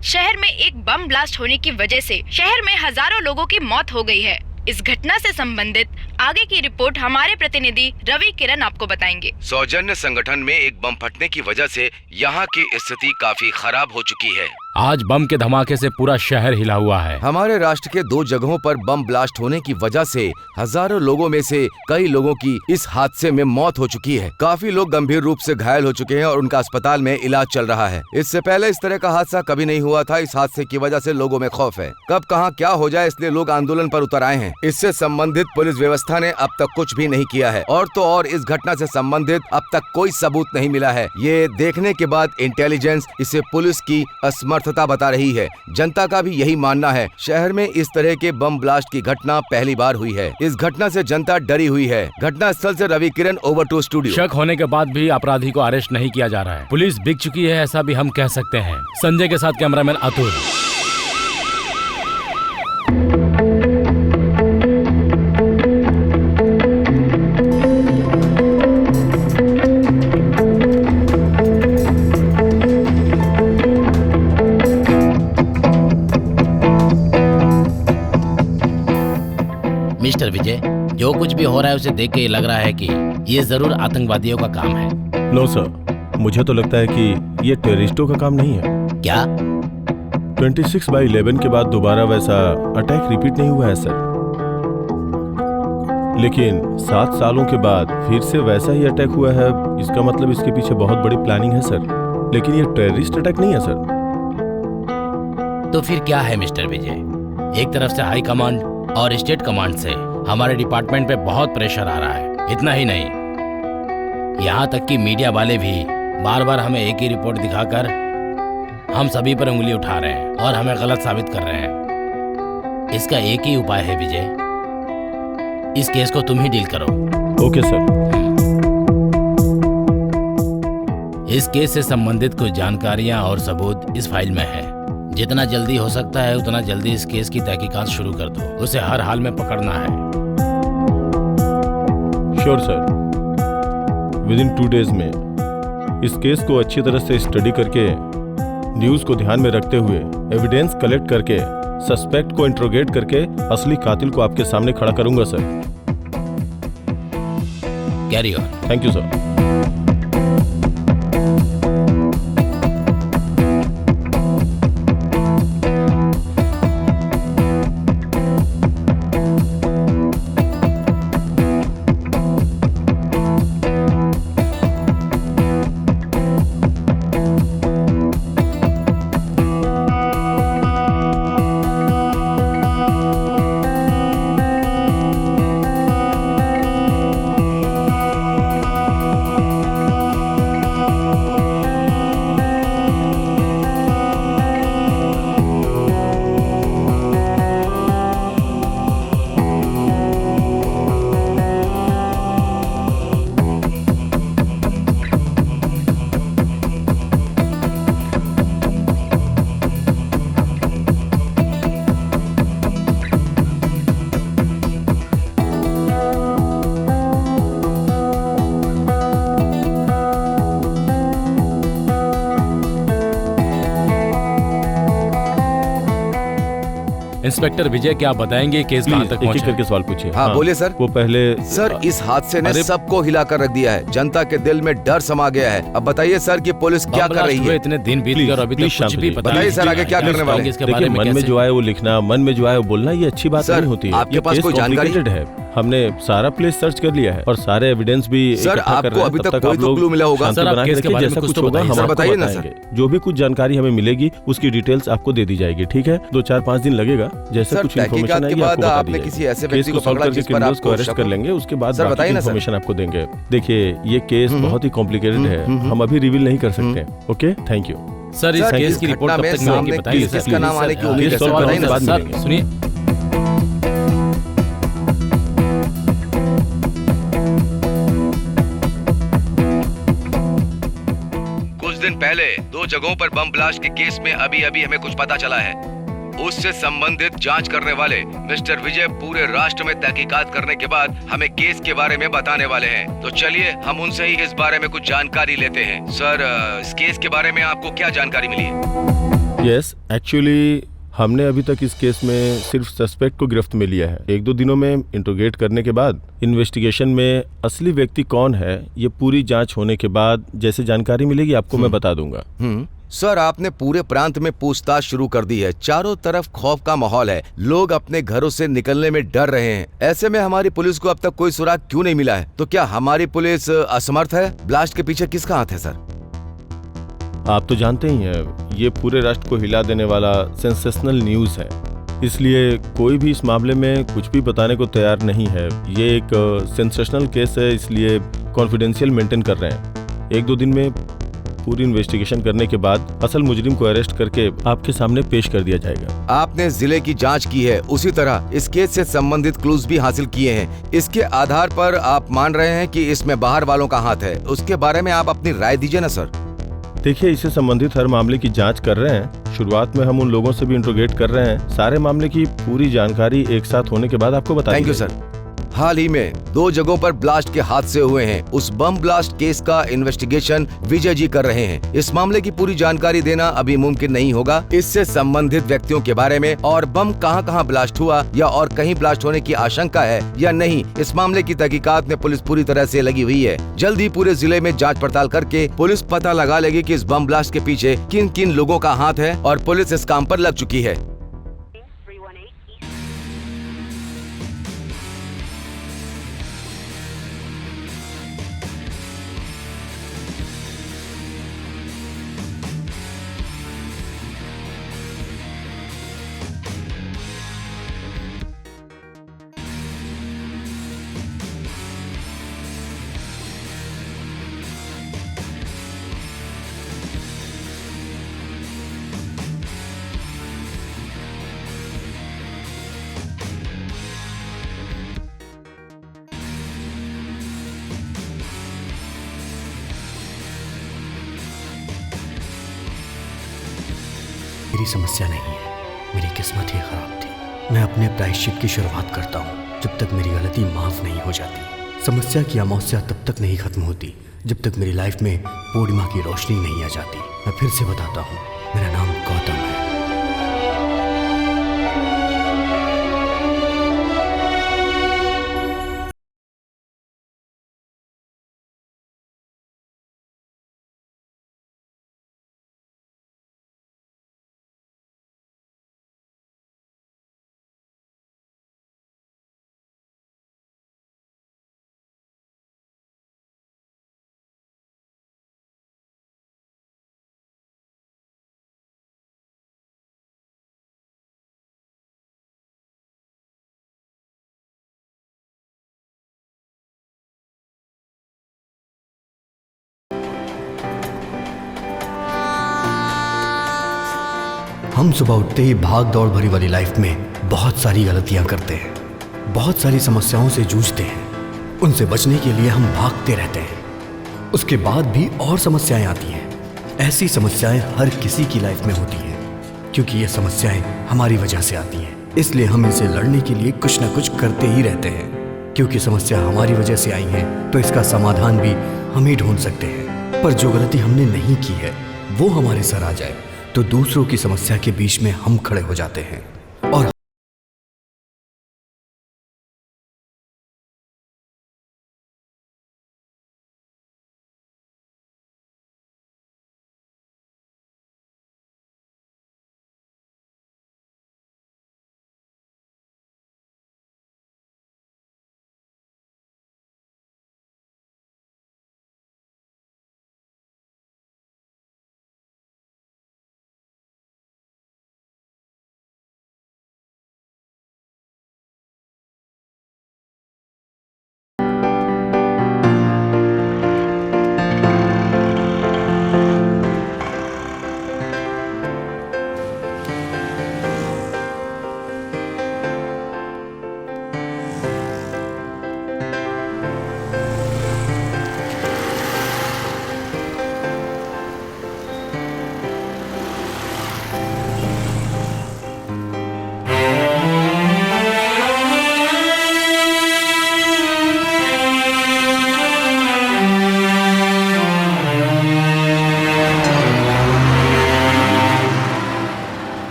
आज शहर में एक बम ब्लास्ट होने की वजह से शहर में हजारों लोगों की मौत हो गई है। इस घटना से संबंधित आगे की रिपोर्ट हमारे प्रतिनिधि रवि किरण आपको बताएंगे। सौजन्य संगठन में एक बम फटने की वजह से यहाँ की स्थिति काफी खराब हो चुकी है। आज बम के धमाके से पूरा शहर हिला हुआ है। हमारे राष्ट्र के 2 जगहों पर बम ब्लास्ट होने की वजह से हजारों लोगों में से कई लोगों की इस हादसे में मौत हो चुकी है। काफी लोग गंभीर रूप से घायल हो चुके हैं और उनका अस्पताल में इलाज चल रहा है। इससे पहले इस तरह का हादसा कभी नहीं हुआ था। इस हादसे की वजह से लोगों में खौफ है, कब कहां क्या हो जाए, इसलिए लोग आंदोलन पर उतर आए हैं। इससे संबंधित पुलिस व्यवस्था ने अब तक कुछ भी नहीं किया है और तो और इस घटना से संबंधित अब तक कोई सबूत नहीं मिला है। ये देखने के बाद इंटेलिजेंस इसे पुलिस की असमर्थता बता रही है। जनता का भी यही मानना है। शहर में इस तरह के बम ब्लास्ट की घटना पहली बार हुई है। इस घटना से जनता डरी हुई है। घटना स्थल से रवि किरण, ओवर टू स्टूडियो। शक होने के बाद भी अपराधी को अरेस्ट नहीं किया जा रहा है। पुलिस बिक चुकी है, ऐसा भी हम कह सकते हैं। संजय के साथ कैमरामैन अतुल। मिस्टर विजय, जो कुछ भी हो रहा है उसे देख के लग रहा है कि ये जरूर आतंकवादियों का काम है। नो सर, मुझे तो लगता है कि ये टेररिस्टों का काम नहीं है। क्या? 26/11 के बाद दोबारा वैसा अटैक रिपीट नहीं हुआ है सर, लेकिन 7 सालों के बाद फिर से वैसा ही अटैक हुआ है। इसका मतलब इसके पीछे बहुत बड़ी प्लानिंग है सर, लेकिन ये टेररिस्ट अटैक नहीं है सर। तो फिर क्या है मिस्टर विजय? एक तरफ से हाई कमांड और स्टेट कमांड से हमारे डिपार्टमेंट पे बहुत प्रेशर आ रहा है। इतना ही नहीं, यहाँ तक कि मीडिया वाले भी बार बार हमें एक ही रिपोर्ट दिखाकर हम सभी पर उंगली उठा रहे हैं और हमें गलत साबित कर रहे हैं। इसका एक ही उपाय है विजय, इस केस को तुम ही डील करो। Okay sir. इस केस से संबंधित कुछ जानकारियां और सबूत इस फाइल में है। जितना जल्दी हो सकता है उतना जल्दी इस केस की तहकीकात शुरू कर दो। उसे हर हाल में पकड़ना है। श्योर सर, विदिन 2 डेज में इस केस को अच्छी तरह से स्टडी करके, न्यूज को ध्यान में रखते हुए, एविडेंस कलेक्ट करके, सस्पेक्ट को इंट्रोगेट करके असली कातिल को आपके सामने खड़ा करूंगा sir. Carry on. Thank you sir. Inspector Vijay, क्या आप बताएंगे केस कहाँ तक पहुंचा? एक करके सवाल पूछिए। हाँ बोलिए सर। वो पहले सर, इस हादसे ने सबको हिला कर रख दिया है। जनता के दिल में डर समा गया है। अब बताइए सर कि पुलिस क्या कर रही है? इतने दिन बीत गए और अभी तक कुछ भी पता नहीं। बताइए सर, आगे क्या करने वाले हैं? देखिए, मन में जो आए वो लिखना, मन में जो आए वो बोलना, ये अच्छी बात नहीं होती है। आपके पास कोई जानकारी है? हमने सारा प्लेस सर्च कर लिया है और सारे एविडेंस भी सर, आपको अभी तक कोई तो क्लू मिला होगा? सर, आप केस के बारे में कुछ तो बताइए। सर बताइए ना सर। जो भी कुछ जानकारी हमें मिलेगी उसकी डिटेल्स आपको दे दी जाएगी, ठीक है? 2-4-5 दिन लगेगा। जैसे कुछ इन्फॉर्मेशन आएगी आपको बता दी जाएगी। किसी ऐसे व्यक्ति को पकड़ा जिस पर आपको अरेस्ट कर लेंगे, उसके बाद इन्फॉर्मेशन आपको देंगे। देखिए, ये केस बहुत ही कॉम्प्लिकेटेड है, हम अभी रिवील नहीं कर सकते। Okay, thank you sir. इस केस की रिपोर्ट कब तक मिलेगी बताइए सर। किसका नाम आने की उम्मीद है सर? बताइए ना सर। सुनिए, दिन पहले 2 जगहों पर बम ब्लास्ट के केस में अभी हमें कुछ पता चला है। उससे संबंधित जांच करने वाले मिस्टर विजय पूरे राष्ट्र में तहकीकात करने के बाद हमें केस के बारे में बताने वाले हैं। तो चलिए हम उनसे ही इस बारे में कुछ जानकारी लेते हैं। सर, इस केस के बारे में आपको क्या जानकारी मिली है? यस, एक्चुअली हमने अभी तक इस केस में सिर्फ सस्पेक्ट को गिरफ्त में लिया है। 1-2 दिनों में इंट्रोगेट करने के बाद इन्वेस्टिगेशन में असली व्यक्ति कौन है ये पूरी जांच होने के बाद जैसे जानकारी मिलेगी आपको मैं बता दूंगा। सर, आपने पूरे प्रांत में पूछताछ शुरू कर दी है। चारों तरफ खौफ का माहौल है, लोग अपने घरों से निकलने में डर रहे हैं। ऐसे में हमारी पुलिस को अब तक कोई सुराग क्यों नहीं मिला है? तो क्या हमारी पुलिस असमर्थ है? ब्लास्ट के पीछे किसका हाथ है सर? आप तो जानते ही हैं ये पूरे राष्ट्र को हिला देने वाला सेंसेशनल न्यूज़ है, इसलिए कोई भी इस मामले में कुछ भी बताने को तैयार नहीं है। ये एक सेंसेशनल केस है, इसलिए कॉन्फिडेंशियल मेंटेन कर रहे हैं। 1-2 दिन में पूरी इन्वेस्टिगेशन करने के बाद असल मुजरिम को अरेस्ट करके आपके सामने पेश कर दिया जाएगा। आपने जिले की जांच की है, उसी तरह इस केस से संबंधित क्लूज भी हासिल किए हैं। इसके आधार पर आप मान रहे हैं कि इसमें बाहर वालों का हाथ है। उसके बारे में आप अपनी राय दीजिए ना सर। देखिए, इससे संबंधित हर मामले की जांच कर रहे हैं। शुरुआत में हम उन लोगों से भी इंट्रोगेट कर रहे हैं। सारे मामले की पूरी जानकारी एक साथ होने के बाद आपको बता थैंक यू सर। हाल ही में 2 जगहों पर ब्लास्ट के हादसे हुए हैं। उस बम ब्लास्ट केस का इन्वेस्टिगेशन विजय जी कर रहे हैं। इस मामले की पूरी जानकारी देना अभी मुमकिन नहीं होगा। इससे संबंधित व्यक्तियों के बारे में और बम कहां-कहां ब्लास्ट हुआ या और कहीं ब्लास्ट होने की आशंका है या नहीं, इस मामले की तहकीकात में पुलिस पूरी तरह से लगी हुई है। जल्द ही पूरे जिले में जाँच पड़ताल करके पुलिस पता लगा लेगी कि इस बम ब्लास्ट के पीछे किन किन लोगों का हाथ है और पुलिस इस काम पर लग चुकी है। मेरी समस्या नहीं है, मेरी किस्मत ही खराब थी। मैं अपने प्रायश्चित की शुरुआत करता हूँ जब तक मेरी गलती माफ नहीं हो जाती। समस्या की अमावस्या तब तक नहीं खत्म होती जब तक मेरी लाइफ में पूर्णिमा की रोशनी नहीं आ जाती। मैं फिर से बताता हूँ, मेरा नाम गौतम है। हम सुबह उठते ही भाग दौड़ भरी वाली लाइफ में बहुत सारी गलतियां करते हैं, बहुत सारी समस्याओं से जूझते हैं। उनसे बचने के लिए हम भागते रहते हैं। उसके बाद भी और समस्याएं आती हैं। ऐसी समस्याएं हर किसी की लाइफ में होती हैं, क्योंकि ये समस्याएं हमारी वजह से आती हैं। इसलिए हम इनसे लड़ने के लिए कुछ ना कुछ करते ही रहते हैं। क्योंकि समस्या हमारी वजह से आई है तो इसका समाधान भी हम ही ढूंढ सकते हैं। पर जो गलती हमने नहीं की है वो हमारे सर आ जाए तो दूसरों की समस्या के बीच में हम खड़े हो जाते हैं और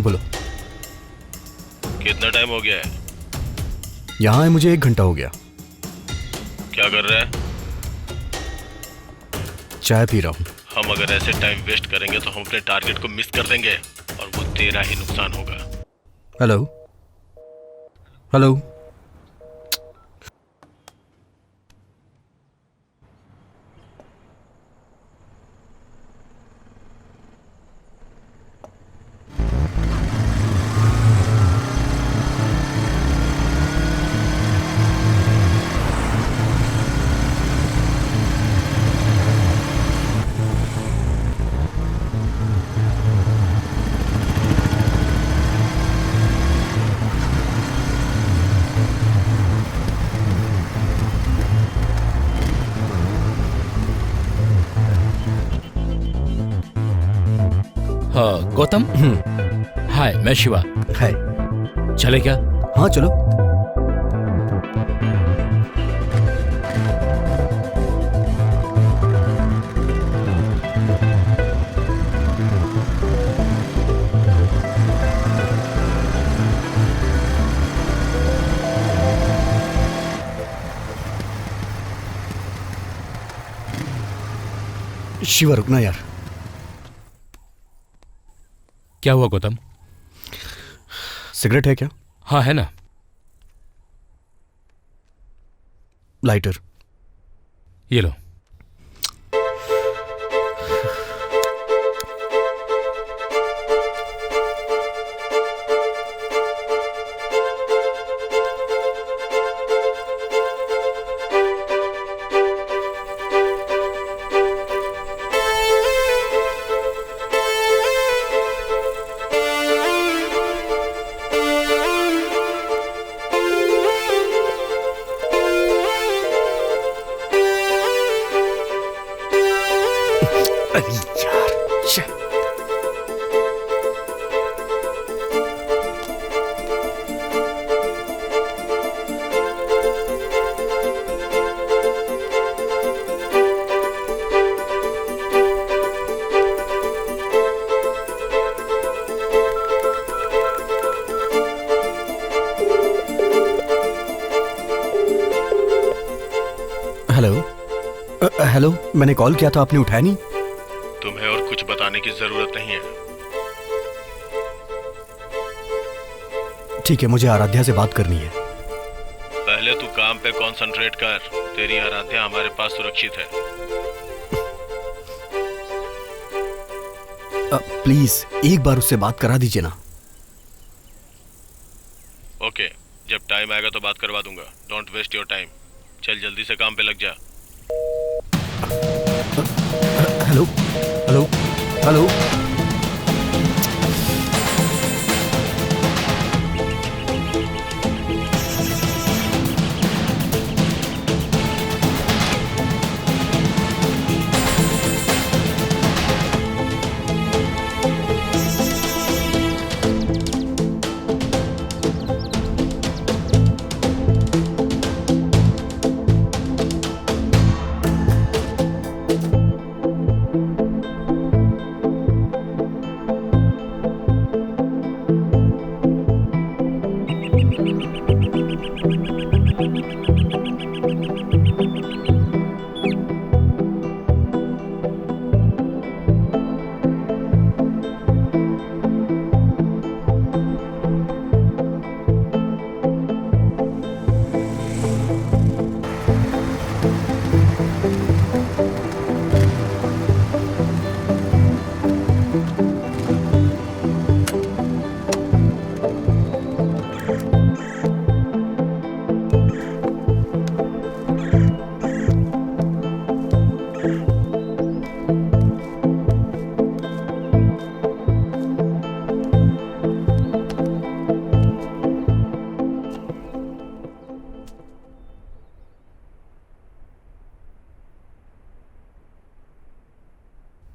हाँ बोलो। कितना टाइम हो गया है? यहाँ है मुझे 1 घंटा हो गया। क्या कर रहा है? चाय पी रहा हूँ। हम अगर ऐसे टाइम वेस्ट करेंगे तो हम अपने टारगेट को मिस कर देंगे और वो तेरा ही नुकसान होगा। Hello hello. हाँ गौतम। हाय, मैं शिवा। है। चले क्या? हाँ चलो। शिवा रुकना यार। क्या हुआ गौतम? सिगरेट है क्या? हाँ है ना। लाइटर। ये लो। अरे यार शे। हेलो हेलो, मैंने कॉल किया था, आपने उठाया नहीं। तुम्हें और कुछ बताने की जरूरत नहीं है। ठीक है, मुझे आराध्या से बात करनी है। पहले तू काम पे कंसंट्रेट कर। तेरी आराध्या हमारे पास सुरक्षित है। प्लीज एक बार उससे बात करा दीजिए ना। ओके, जब टाइम आएगा तो बात करवा दूंगा। Don't waste your time. चल जल्दी से काम पे लग जा। Hello hello hello.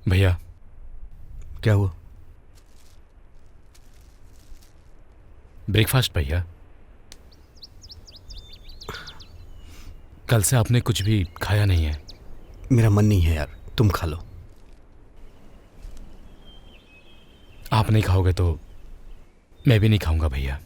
भैया क्या हुआ? ब्रेकफास्ट भैया। कल से आपने कुछ भी खाया नहीं है। मेरा मन नहीं है यार, तुम खा लो। आप नहीं खाओगे तो मैं भी नहीं खाऊंगा भैया।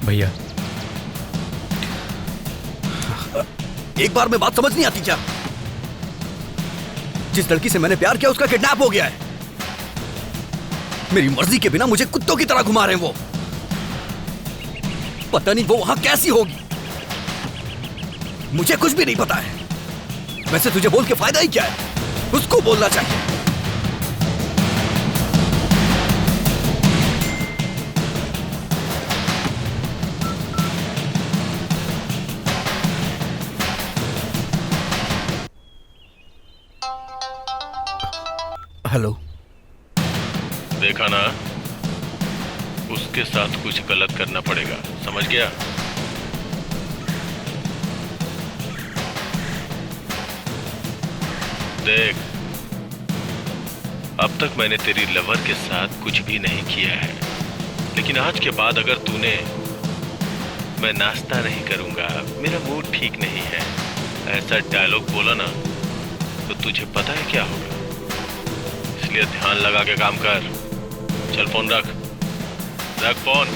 भैया एक बार में बात समझ नहीं आती क्या? जिस लड़की से मैंने प्यार किया उसका किडनैप हो गया है। मेरी मर्जी के बिना मुझे कुत्तों की तरह घुमा रहे हैं वो। पता नहीं वो वहां कैसी होगी, मुझे कुछ भी नहीं पता है। वैसे तुझे बोल के फायदा ही क्या है? उसको बोलना चाहिए। हेलो। देखा ना, उसके साथ कुछ गलत करना पड़ेगा, समझ गया? देख, अब तक मैंने तेरी लवर के साथ कुछ भी नहीं किया है, लेकिन आज के बाद अगर तूने मैं नाश्ता नहीं करूंगा, मेरा मूड ठीक नहीं है, ऐसा डायलॉग बोला ना, तो तुझे पता है क्या होगा। इसलिए ध्यान लगा के काम कर। चल फोन रख फोन।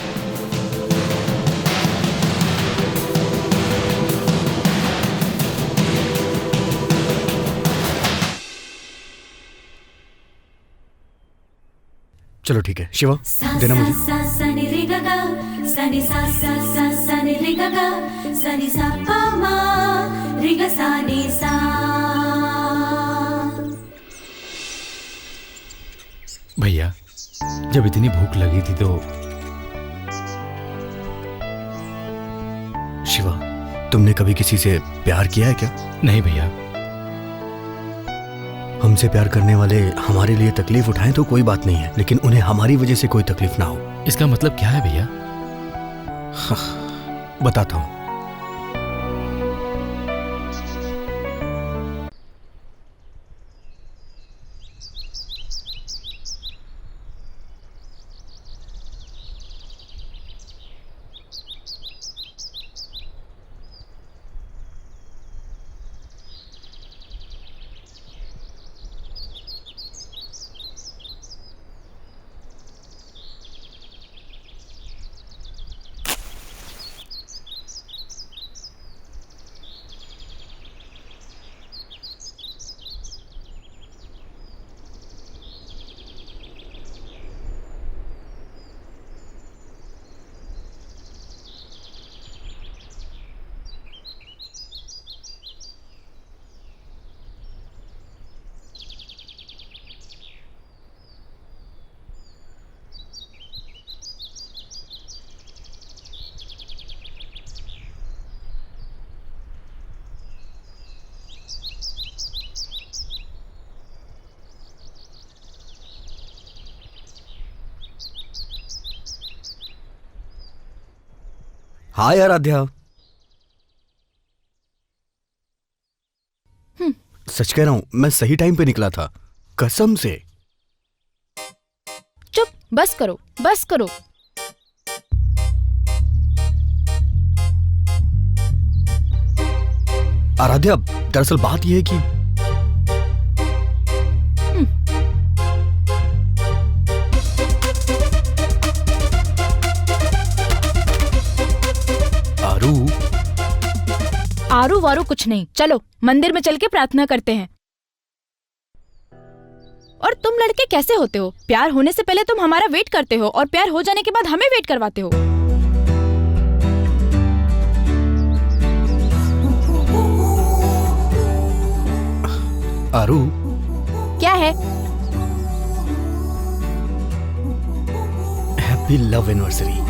चलो ठीक है शिवा, देना मुझे। भैया जब इतनी भूख लगी थी तो शिवा, तुमने कभी किसी से प्यार किया है क्या? नहीं भैया। हमसे प्यार करने वाले हमारे लिए तकलीफ उठाएं तो कोई बात नहीं है, लेकिन उन्हें हमारी वजह से कोई तकलीफ ना हो। इसका मतलब क्या है भैया? बताता हूं। हाय आराध्या। सच कह रहा हूं, मैं सही टाइम पे निकला था, कसम से। चुप, बस करो बस करो। आराध्या, दरअसल बात यह है कि आरू वारू कुछ नहीं, चलो मंदिर में चल के प्रार्थना करते हैं। और तुम लड़के कैसे होते हो? प्यार होने से पहले तुम हमारा वेट करते हो और प्यार हो जाने के बाद हमें वेट करवाते हो। आरू, क्या है? Happy love anniversary.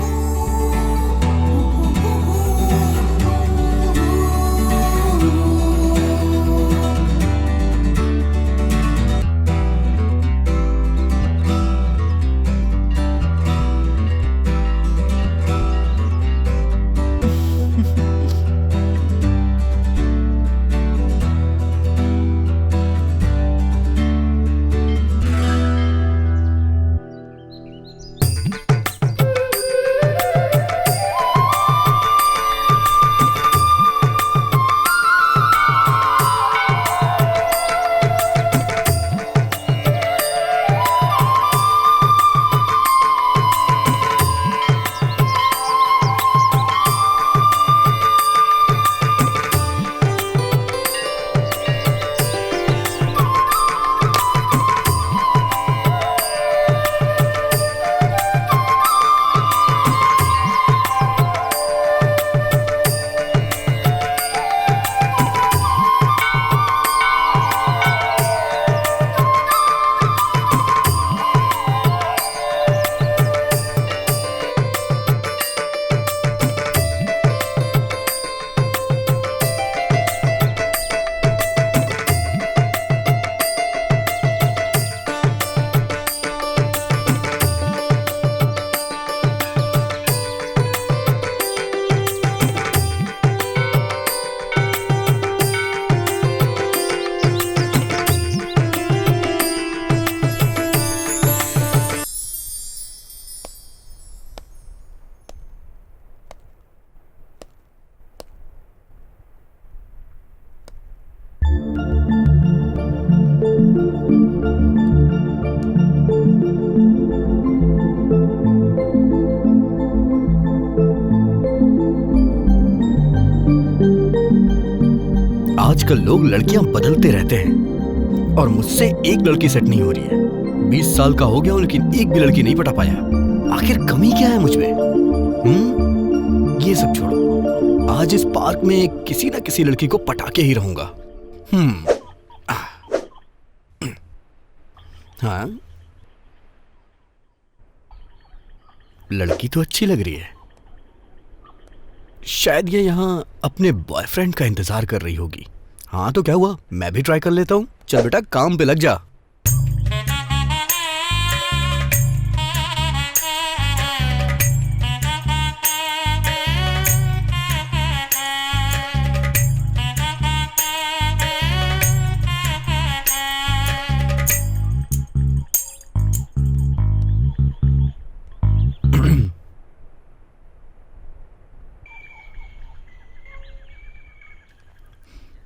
आजकल लोग लड़कियां बदलते रहते हैं और मुझसे एक लड़की सेट नहीं हो रही है। 20 साल का हो गया हूं लेकिन एक भी लड़की नहीं पटा पाया। आखिर कमी क्या है मुझ में? ये सब छोड़ो, आज इस पार्क में किसी ना किसी लड़की को पटा के ही रहूंगा। हाँ, लड़की तो अच्छी लग रही है। शायद ये यहाँ अपने बॉयफ्रेंड का इंतजार कर रही होगी। हाँ तो क्या हुआ, मैं भी ट्राई कर लेता हूँ। चल बेटा, काम पे लग जा।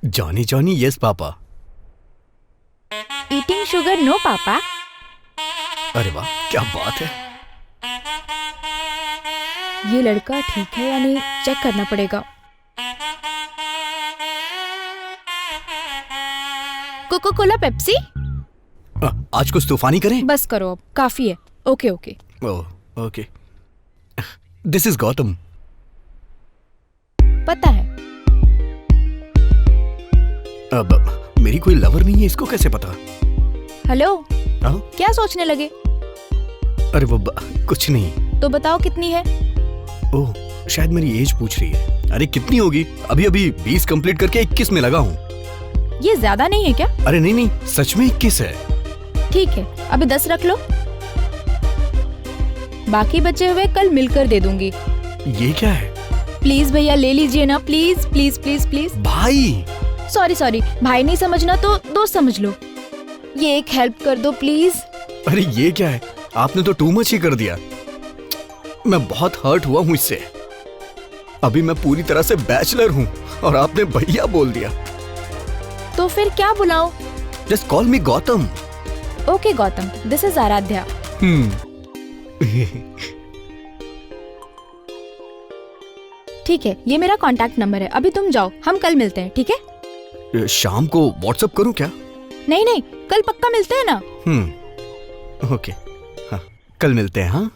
Johnny Johnny, yes papa. Eating sugar no papa. अरे वाह, क्या बात है। ये लड़का ठीक है या नहीं चेक करना पड़ेगा। Coca Cola Pepsi. आज कुछ तूफानी करें? बस करो अब, काफी है। Okay okay. Oh okay. This is Gautam. पता है। अब मेरी कोई लवर नहीं है, इसको कैसे पता? हेलो। हाँ? क्या सोचने लगे? अरे वो कुछ नहीं। तो बताओ कितनी है? ओह, शायद मेरी एज पूछ रही है। अरे कितनी होगी, अभी अभी 20 कंप्लीट करके 21 में लगा हूँ। ये ज्यादा नहीं है क्या? अरे नहीं नहीं, सच में 21 है। ठीक है, अभी 10 रख लो, बाकी बचे हुए कल मिलकर दे दूंगी। ये क्या है? प्लीज भैया ले लीजिए ना, प्लीज प्लीज प्लीज प्लीज। भाई सॉरी सॉरी, भाई नहीं समझना तो दोस्त समझ लो। ये एक हेल्प कर दो प्लीज। अरे ये क्या है, आपने तो टू मच ही कर दिया। मैं बहुत हर्ट हुआ हूँ इससे। अभी मैं पूरी तरह से बैचलर हूँ और आपने भैया बोल दिया। तो फिर क्या बुलाऊं? Just call me Gautam. Okay Gautam, this is Aaradhya. ठीक है, ये मेरा कांटेक्ट नंबर है। अभी तुम जाओ, हम कल मिलते हैं, ठीक है? शाम को व्हाट्सएप करूं क्या? नहीं नहीं, कल पक्का मिलते हैं ना। ओके, हाँ कल मिलते हैं। हाँ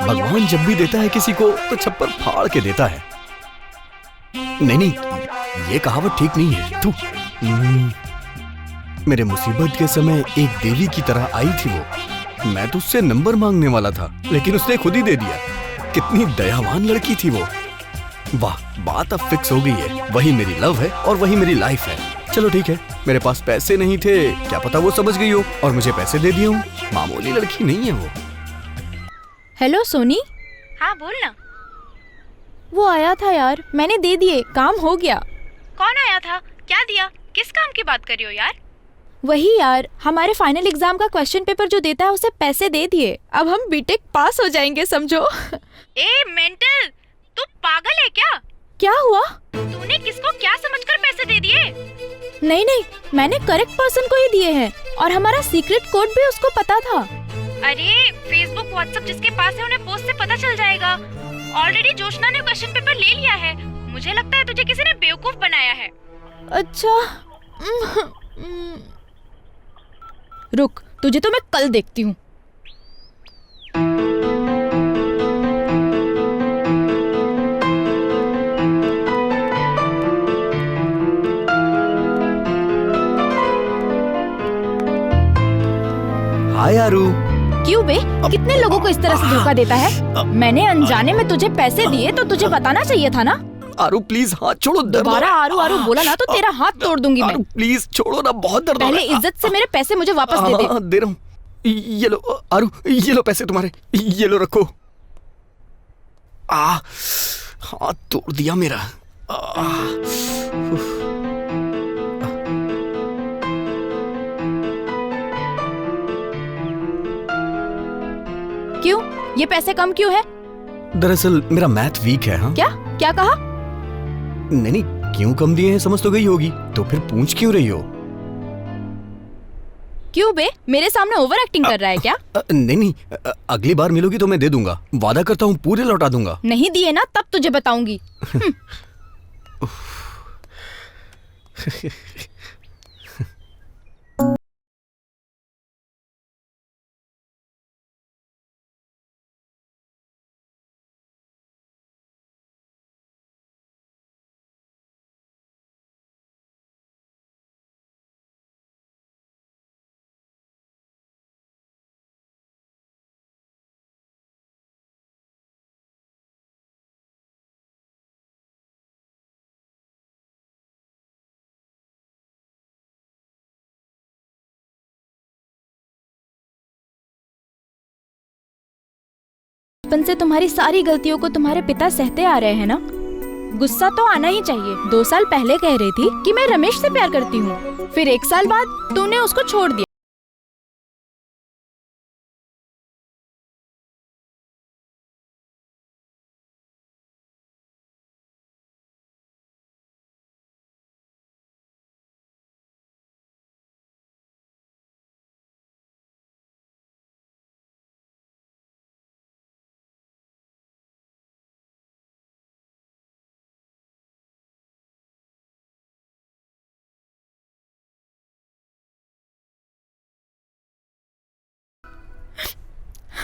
भगवान जब भी देता है किसी को तो छप्पर फाड़ के देता है। नहीं नहीं, ये कहावत ठीक नहीं है। तू मेरे मुसीबत के समय एक देवी की तरह आई थी वो। मैं तो उससे नंबर मांगने वाला था लेकिन उसने खुद ही दे दिया। कितनी दयावान लड़की थी वो। वाह, बात अब फिक्स हो गई है। वही मेरी लव है और वही मेरी लाइफ है। चलो ठीक है, मेरे पास पैसे नहीं थे, क्या पता वो समझ गई हो और मुझे पैसे दे दिए हूँ। मामूली लड़की नहीं है वो। हेलो सोनी। हाँ बोल ना। वो आया था यार, मैंने दे दिए, काम हो गया। कौन आया था? क्या दिया? किस काम की बात कर रही हो यार? वही यार, हमारे फाइनल एग्जाम का क्वेश्चन पेपर जो देता है उसे पैसे दे दिए। अब हम बीटेक पास हो जाएंगे समझो। ए मेंटल, तू पागल है क्या? क्या हुआ? तूने किसको क्या समझकर पैसे दे दिए? नहीं नहीं, मैंने करेक्ट पर्सन को ही दिए हैं और हमारा सीक्रेट कोड भी उसको पता था। अरे फेसबुक व्हाट्सएप जिसके पास है उन्हें पोस्ट से पता चल जाएगा। ऑलरेडी जोशना ने क्वेश्चन पेपर ले लिया है। मुझे लगता है तुझे किसी ने बेवकूफ बनाया है। अच्छा रुक, तुझे तो मैं कल देखती हूँ। हाय आरू। क्यों बे, कितने लोगों को इस तरह से धोखा देता है? मैंने अनजाने में तुझे पैसे दिए तो तुझे बताना चाहिए था ना। आरू प्लीज हाथ छोड़ो, दर्द दोबारा आरू आरू बोला ना तो तेरा हाथ तोड़ दूंगी मैं। आरू प्लीज छोड़ो ना, बहुत दर्द हो पहले रहा है। इज्जत से मेरे पैसे मुझे वापस दे दे। दे रहा हूँ। ये लो आरू, ये लो पैसे तुम्हारे, ये लो रखो। हाथ तोड़ दिया मेरा। ये पैसे कम क्यों है? दरअसल मेरा मैथ वीक है। हाँ, क्या क्या कहा? नहीं नहीं, क्यों कम दिए हैं समझ तो गई होगी, तो फिर पूछ क्यों रही हो? क्यों बे, मेरे सामने ओवर एक्टिंग कर रहा है क्या? नहीं नहीं, अगली बार मिलोगी तो मैं दे दूंगा, वादा करता हूँ पूरे लौटा दूंगा। नहीं दिए ना तब तुझे बताऊंगी। बचपन से तुम्हारी सारी गलतियों को तुम्हारे पिता सहते आ रहे हैं ना। गुस्सा तो आना ही चाहिए। 2 साल पहले कह रही थी कि मैं रमेश से प्यार करती हूँ, फिर 1 साल बाद तूने उसको छोड़ दिया।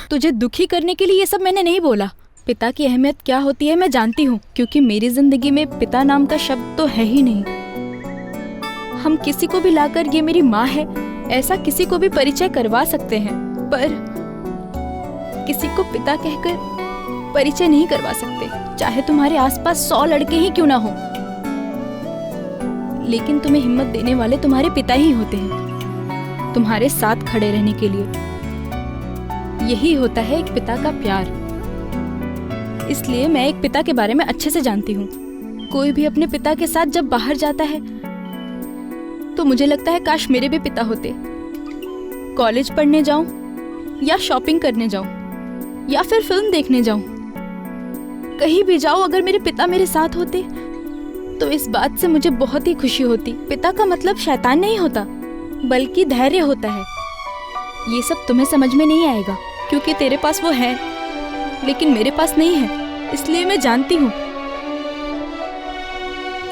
तुझे दुखी करने के लिए ये सब मैंने नहीं बोला। पिता की अहमियत क्या होती है मैं जानती हूँ, क्योंकि मेरी जिंदगी में पिता नाम का शब्द तो है ही नहीं। हम किसी को भी लाकर ये मेरी माँ है ऐसा किसी को भी परिचय करवा सकते हैं, पर किसी को पिता कहकर परिचय नहीं करवा सकते, चाहे तुम्हारे आसपास 100 लड़के ही क्यों ना हो। लेकिन तुम्हें हिम्मत देने वाले तुम्हारे पिता ही होते हैं, तुम्हारे साथ खड़े रहने के लिए। यही होता है एक पिता का प्यार। इसलिए मैं एक पिता के बारे में अच्छे से जानती हूँ। कोई भी अपने पिता के साथ जब बाहर जाता है तो मुझे लगता है काश मेरे भी पिता होते। कॉलेज पढ़ने जाऊं या शॉपिंग करने जाऊं या फिर फिल्म देखने जाऊं, कहीं भी जाऊं, अगर मेरे पिता मेरे साथ होते तो इस बात से मुझे बहुत ही खुशी होती। पिता का मतलब शैतान नहीं होता, बल्कि धैर्य होता है। ये सब तुम्हें समझ में नहीं आएगा क्योंकि तेरे पास वो है, लेकिन मेरे पास नहीं है। इसलिए मैं जानती हूँ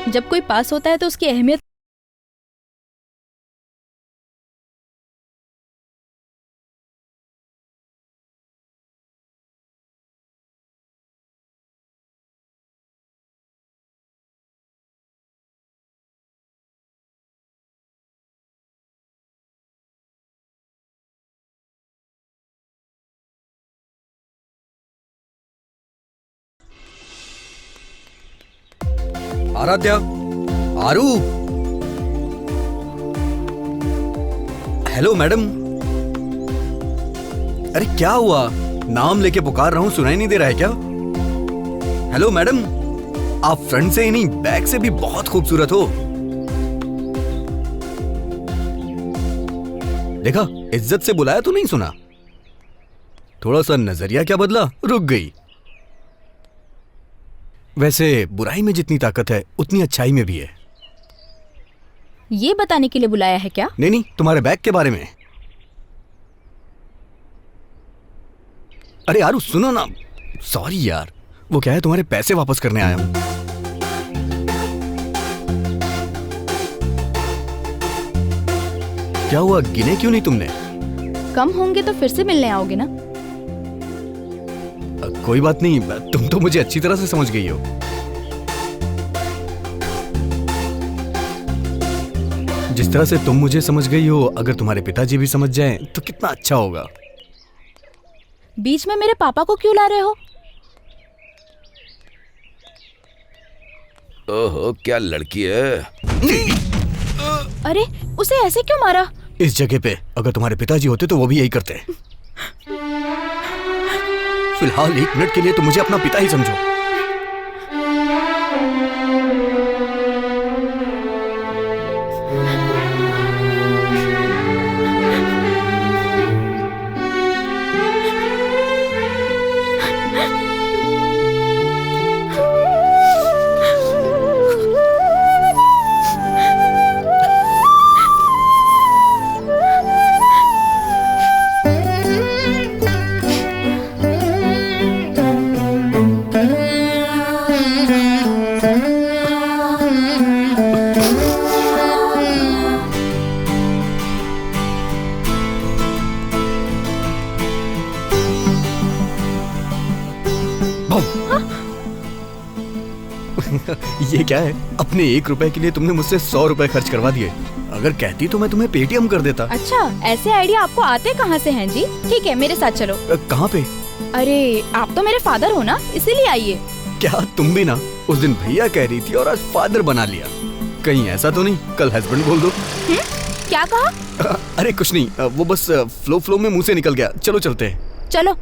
जब कोई पास होता है तो उसकी अहमियत आराध्या, आरू, हेलो मैडम। अरे क्या हुआ, नाम लेके पुकार रहा हूँ, सुनाई नहीं दे रहा है क्या? हेलो मैडम, आप फ्रंट से ही नहीं बैक से भी बहुत खूबसूरत हो। देखा, इज्जत से बुलाया तो नहीं सुना। थोड़ा सा नजरिया क्या बदला, रुक गई। वैसे बुराई में जितनी ताकत है उतनी अच्छाई में भी है। ये बताने के लिए बुलाया है क्या? नहीं नहीं, तुम्हारे बैग के बारे में। अरे यार सुनो ना, सॉरी यार, वो क्या है, तुम्हारे पैसे वापस करने आया हूं। क्या हुआ, गिने क्यों नहीं तुमने? कम होंगे तो फिर से मिलने आओगे ना। कोई बात नहीं, तुम तो मुझे अच्छी तरह से समझ गई हो। जिस तरह से तुम मुझे समझ गई हो, अगर तुम्हारे पिताजी भी समझ जाएं तो कितना अच्छा होगा। बीच में मेरे पापा को क्यों ला रहे हो? ओहो, क्या लड़की है। अरे उसे ऐसे क्यों मारा? इस जगह पे अगर तुम्हारे पिताजी होते तो वो भी यही करते। फिलहाल 1 मिनट के लिए तुम मुझे अपना पिता ही समझो। ये क्या है? अपने 1 रुपए के लिए तुमने मुझसे 100 रुपए खर्च करवा दिए। अगर कहती तो मैं तुम्हें पेटीएम कर देता। अच्छा, ऐसे आइडिया आपको आते कहाँ से हैं जी? ठीक है, मेरे साथ चलो। कहाँ पे? अरे आप तो मेरे फादर हो ना, इसीलिए आइए। क्या तुम भी ना? उस दिन भैया कह रही थी और आज फादर बना लिया। कहीं ऐसा तो नहीं कल हस्बैंड बोल दो? क्या कहा? अरे कुछ नहीं, वो बस फ्लो में मुंह से निकल गया। चलो चलते हैं। चलो।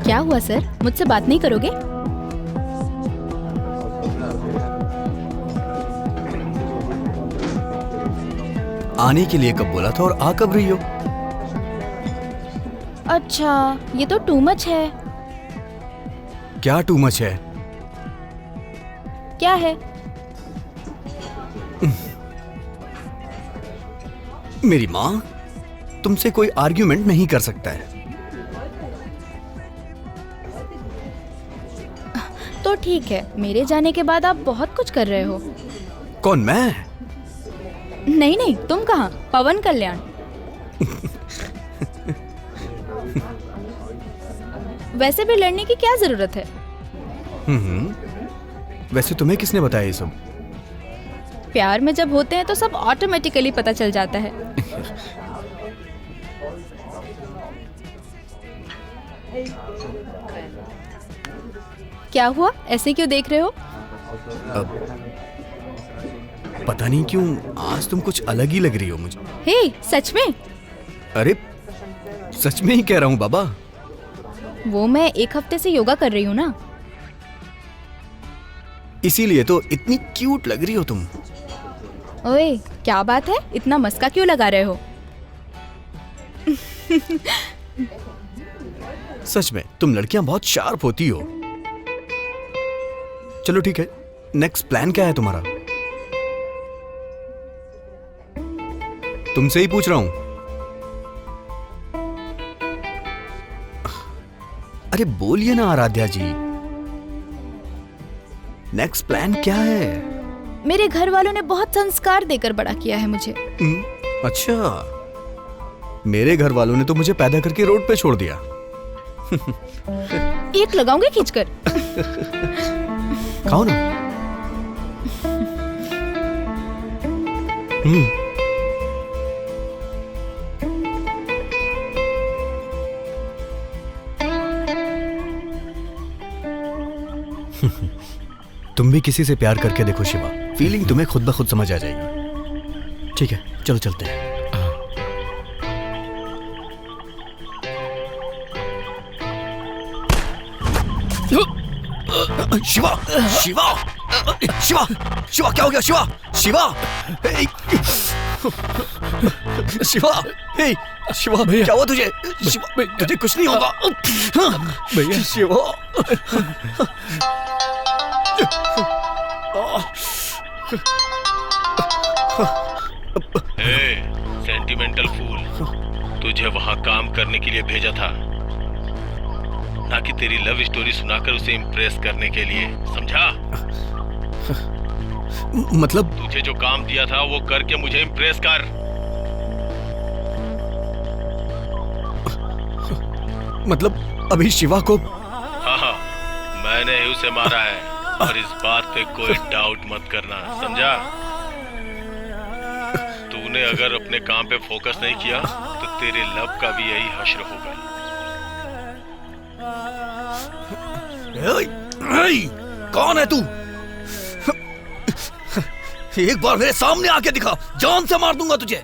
क्या हुआ सर, मुझसे बात नहीं करोगे? आने के लिए कब बोला था और आ कब रही हो? अच्छा, ये तो टू मच है। क्या टू मच है? क्या है? मेरी माँ तुमसे कोई आर्ग्यूमेंट नहीं कर सकता है। तो ठीक है, मेरे जाने के बाद आप बहुत कुछ कर रहे हो। कौन, मैं? नहीं नहीं, तुम कहाँ, पवन कल्याण। वैसे भी लड़ने की क्या जरूरत है? वैसे तुम्हें किसने बताया ये सब? प्यार में जब होते हैं तो सब ऑटोमेटिकली पता चल जाता है। क्या हुआ, ऐसे क्यों देख रहे हो? पता नहीं क्यों आज तुम कुछ अलग ही लग रही हो मुझे। हे, सच में? अरे सच में ही कह रहा हूँ बाबा। वो मैं 1 हफ्ते से योगा कर रही हूँ ना। इसीलिए तो इतनी क्यूट लग रही हो तुम। ओए, क्या बात है, इतना मस्का क्यों लगा रहे हो? सच में तुम लड़कियां बहुत शार्प होती हो। चलो ठीक है, नेक्स्ट प्लान क्या है तुम्हारा? तुमसे ही पूछ रहा हूं। अरे बोलिए ना आराध्या जी, नेक्स्ट प्लान क्या है? मेरे घर वालों ने बहुत संस्कार देकर बड़ा किया है मुझे। अच्छा, मेरे घर वालों ने तो मुझे पैदा करके रोड पे छोड़ दिया। एक लगाऊंगी खींचकर। खाओ ना। तुम भी किसी से प्यार करके देखो शिवा, फीलिंग तुम्हें खुद ब खुद समझ आ जाएगी। ठीक है, चलो चलते हैं। शिवा, शिवा, शिवा, शिवा, क्या हो गया? शिवा, शिवा, शिवा, शिवा, क्या हुआ तुझे? शिवा, तुझे कुछ नहीं होगा भैया। शिवा, सेंटिमेंटल फूल, तुझे वहां काम करने के लिए भेजा था, ना कि तेरी लव स्टोरी सुनाकर उसे इम्प्रेस करने के लिए, समझा? मतलब तुझे जो काम दिया था वो करके मुझे इम्प्रेस कर। मतलब अभी शिवा को? हाँ, मैंने ही उसे मारा है और इस बात पे कोई डाउट मत करना, समझा? तूने अगर अपने काम पे फोकस नहीं किया तो तेरे लव का भी यही हश्र होगा। कौन है तू? एक बार मेरे सामने आके दिखा, जान से मार दूंगा तुझे।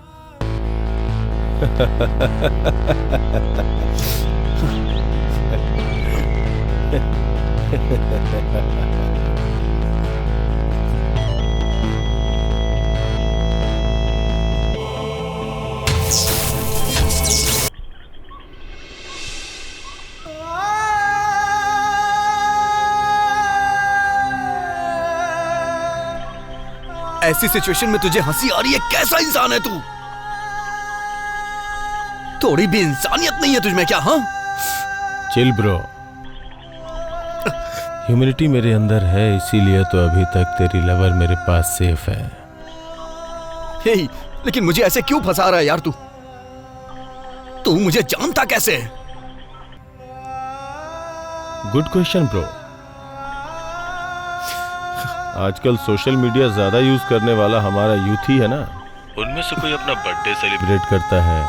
ऐसी सिचुएशन में तुझे हंसी आ रही है? कैसा इंसान है तू? थोड़ी भी इंसानियत नहीं है तुझमें क्या? हाँ, चिल ब्रो, ह्यूमैनिटी मेरे अंदर है, इसीलिए तो अभी तक तेरी लवर मेरे पास सेफ है। हे, लेकिन मुझे ऐसे क्यों फंसा रहा है यार? तू मुझे जानता कैसे? Good question bro. आजकल सोशल मीडिया ज्यादा यूज करने वाला हमारा यूथ ही है ना, उनमें से कोई अपना बर्थडे सेलिब्रेट करता है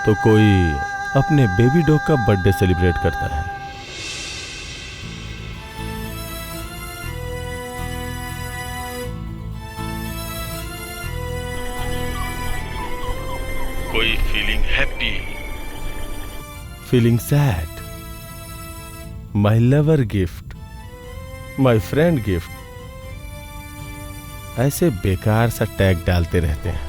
तो कोई अपने बेबी डॉग का बर्थडे सेलिब्रेट करता है। कोई feeling happy, feeling sad, my lover gift, my friend gift, ऐसे बेकार सा टैग डालते रहते हैं।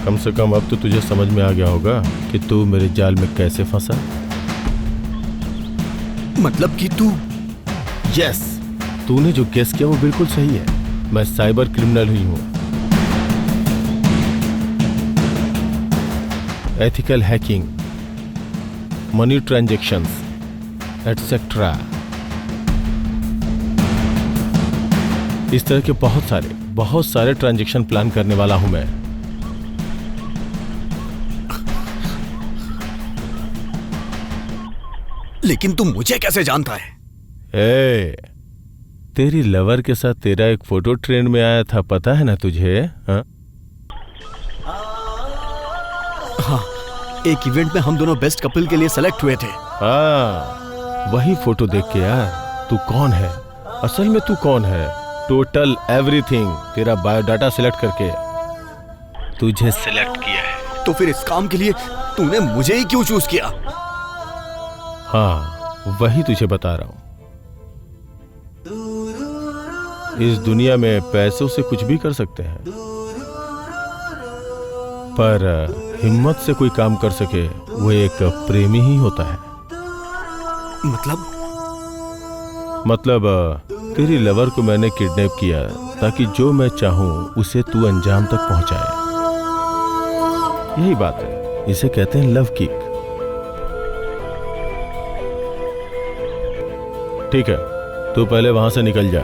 कम से कम अब तो तुझे समझ में आ गया होगा कि तू मेरे जाल में कैसे फंसा। मतलब कि तू? यस, तूने जो गेस किया वो बिल्कुल सही है। मैं साइबर क्रिमिनल ही हूं। Ethical hacking, money transactions etcetera, इस तरह के बहुत सारे ट्रांजैक्शन प्लान करने वाला हूं मैं। लेकिन तू मुझे कैसे जानता है? तेरी लवर के साथ तेरा एक फोटो ट्रेंड में आया था, पता है ना तुझे? हाँ, एक इवेंट में हम दोनों बेस्ट कपल के लिए सेलेक्ट हुए थे। हाँ, वही फोटो देख के यार, तू कौन है असल में? तू कौन है? टोटल एवरीथिंग, तेरा बायोडाटा सिलेक्ट करके तुझे सिलेक्ट किया है। तो फिर इस काम के लिए तूने मुझे ही क्यों चूज किया? हाँ, वही तुझे बता रहा हूं। इस दुनिया में पैसों से कुछ भी कर सकते हैं, पर हिम्मत से कोई काम कर सके वो एक प्रेमी ही होता है। मतलब तेरी लवर को मैंने किडनैप किया ताकि जो मैं चाहूं उसे तू अंजाम तक पहुंचाए। यही बात है, इसे कहते हैं लव किक। ठीक है, तू पहले वहां से निकल जा।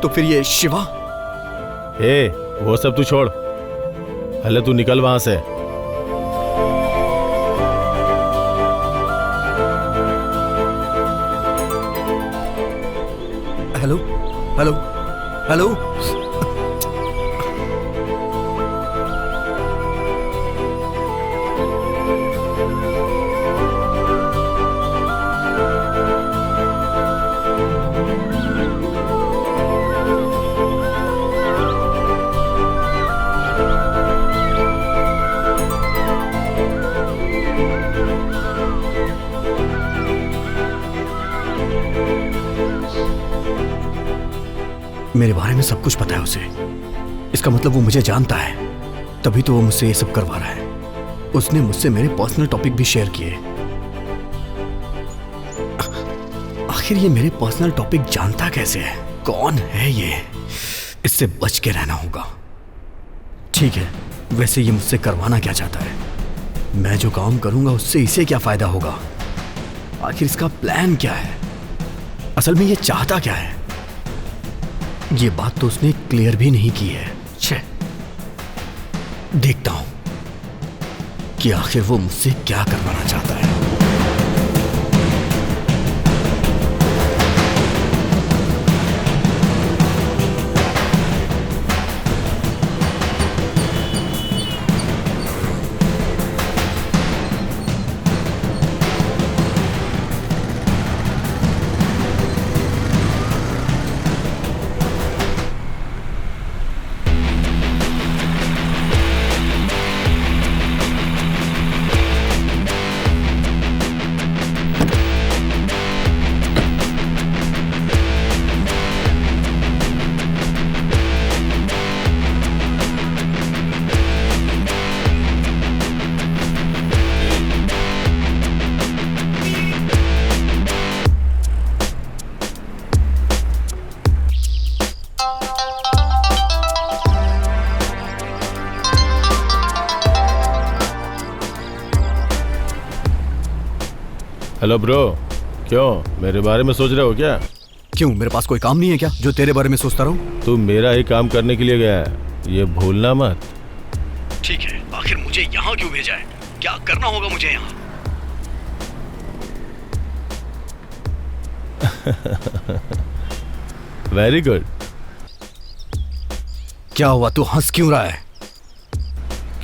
तो फिर ये शिवा? वो सब तू छोड़, पहले तू निकल वहां से। Hello hello hello. मेरे बारे में सब कुछ पता है उसे। इसका मतलब वो मुझे जानता है, तभी तो वो मुझसे ये सब करवा रहा है। उसने मुझसे मेरे पर्सनल टॉपिक भी शेयर किए। आखिर ये मेरे पर्सनल टॉपिक जानता कैसे है? कौन है ये? इससे बच के रहना होगा। ठीक है, वैसे ये मुझसे करवाना क्या चाहता है? मैं जो काम करूंगा उससे इसे क्या फायदा होगा? आखिर इसका प्लान क्या है? असल में ये चाहता क्या है? ये बात तो उसने क्लियर भी नहीं की है। छे, देखता हूं कि आखिर वो मुझसे क्या करवाना चाहता है। हेलो ब्रो, क्यों मेरे बारे में सोच रहे हो क्या? क्यों, मेरे पास कोई काम नहीं है क्या जो तेरे बारे में सोचता रहूं? तू मेरा ही काम करने के लिए गया है, ये भूलना मत। ठीक है, आखिर मुझे यहाँ क्यों भेजा है? क्या करना होगा मुझे यहाँ? Very good. क्या हुआ, तू हंस क्यों रहा है?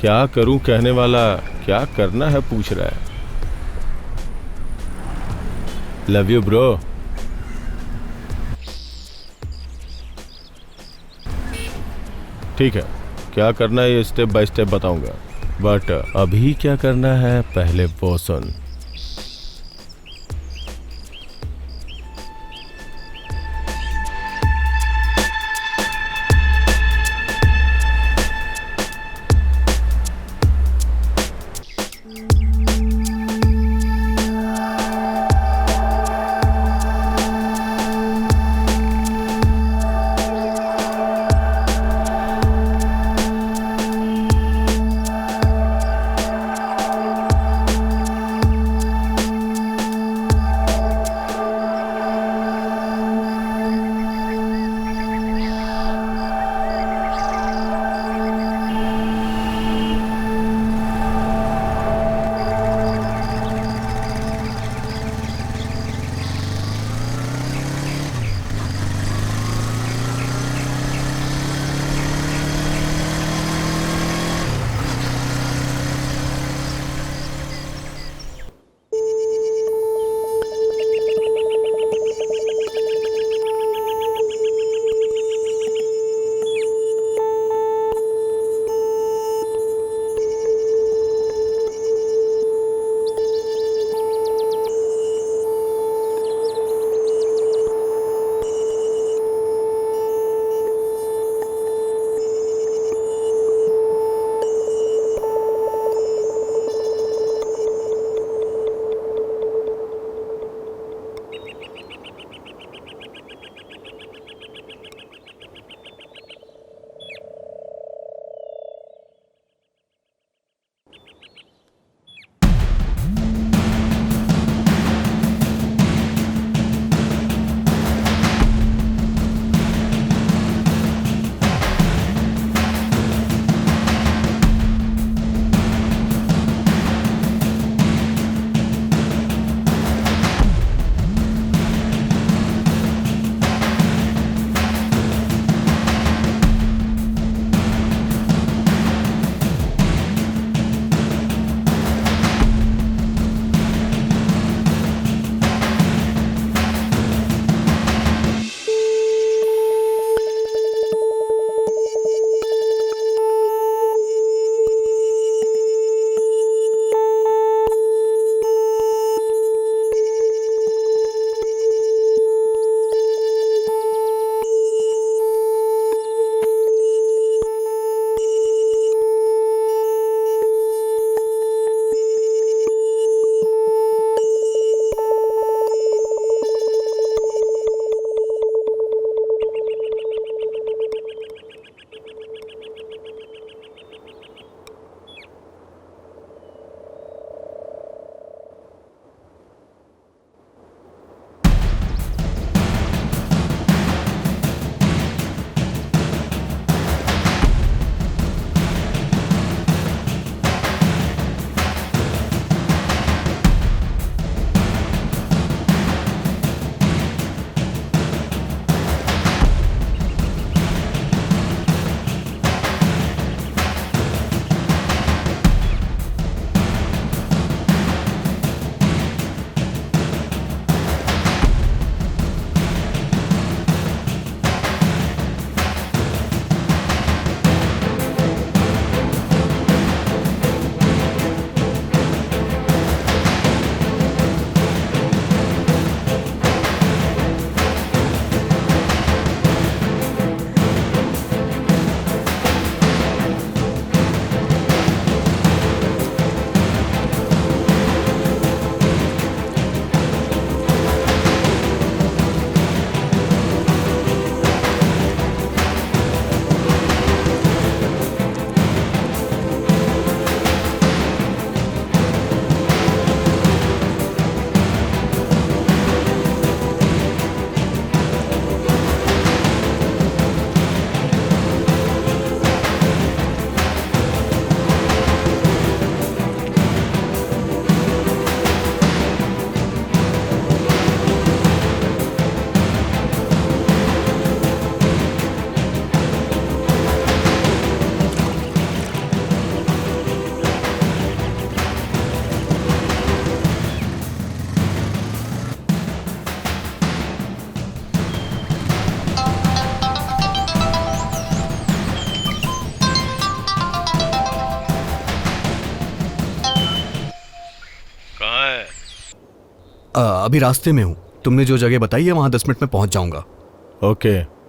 क्या करूं कहने वाला क्या करना है पूछ रहा है। Love you bro. ठीक है, क्या करना है ये स्टेप बाय स्टेप बताऊंगा, बट अभी क्या करना है पहले वो सुन। अभी रास्ते में हूँ। तुमने जो जगह बताई है वहाँ 10 मिनट में पहुँच जाऊँगा। ओके।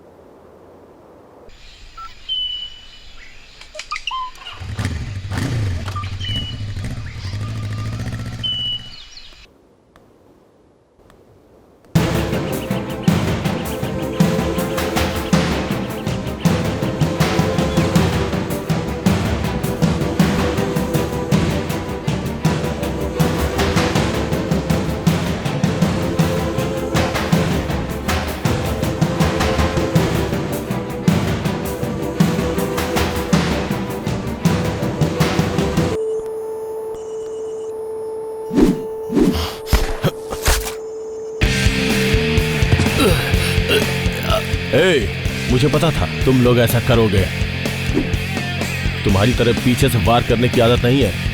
मुझे पता था तुम लोग ऐसा करोगे। तुम्हारी तरफ पीछे से वार करने की आदत नहीं है।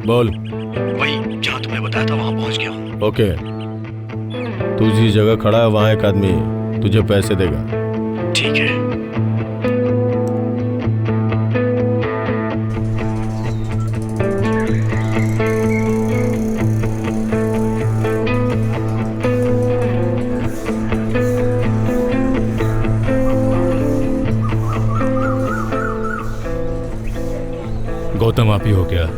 बोल। वही जहाँ तुमने बताया था वहाँ पहुँच गया हूँ। ओके। तू जिस जगह खड़ा है वहाँ एक आदमी तुझे पैसे देगा। ठीक है। गौतम आप ही हो क्या?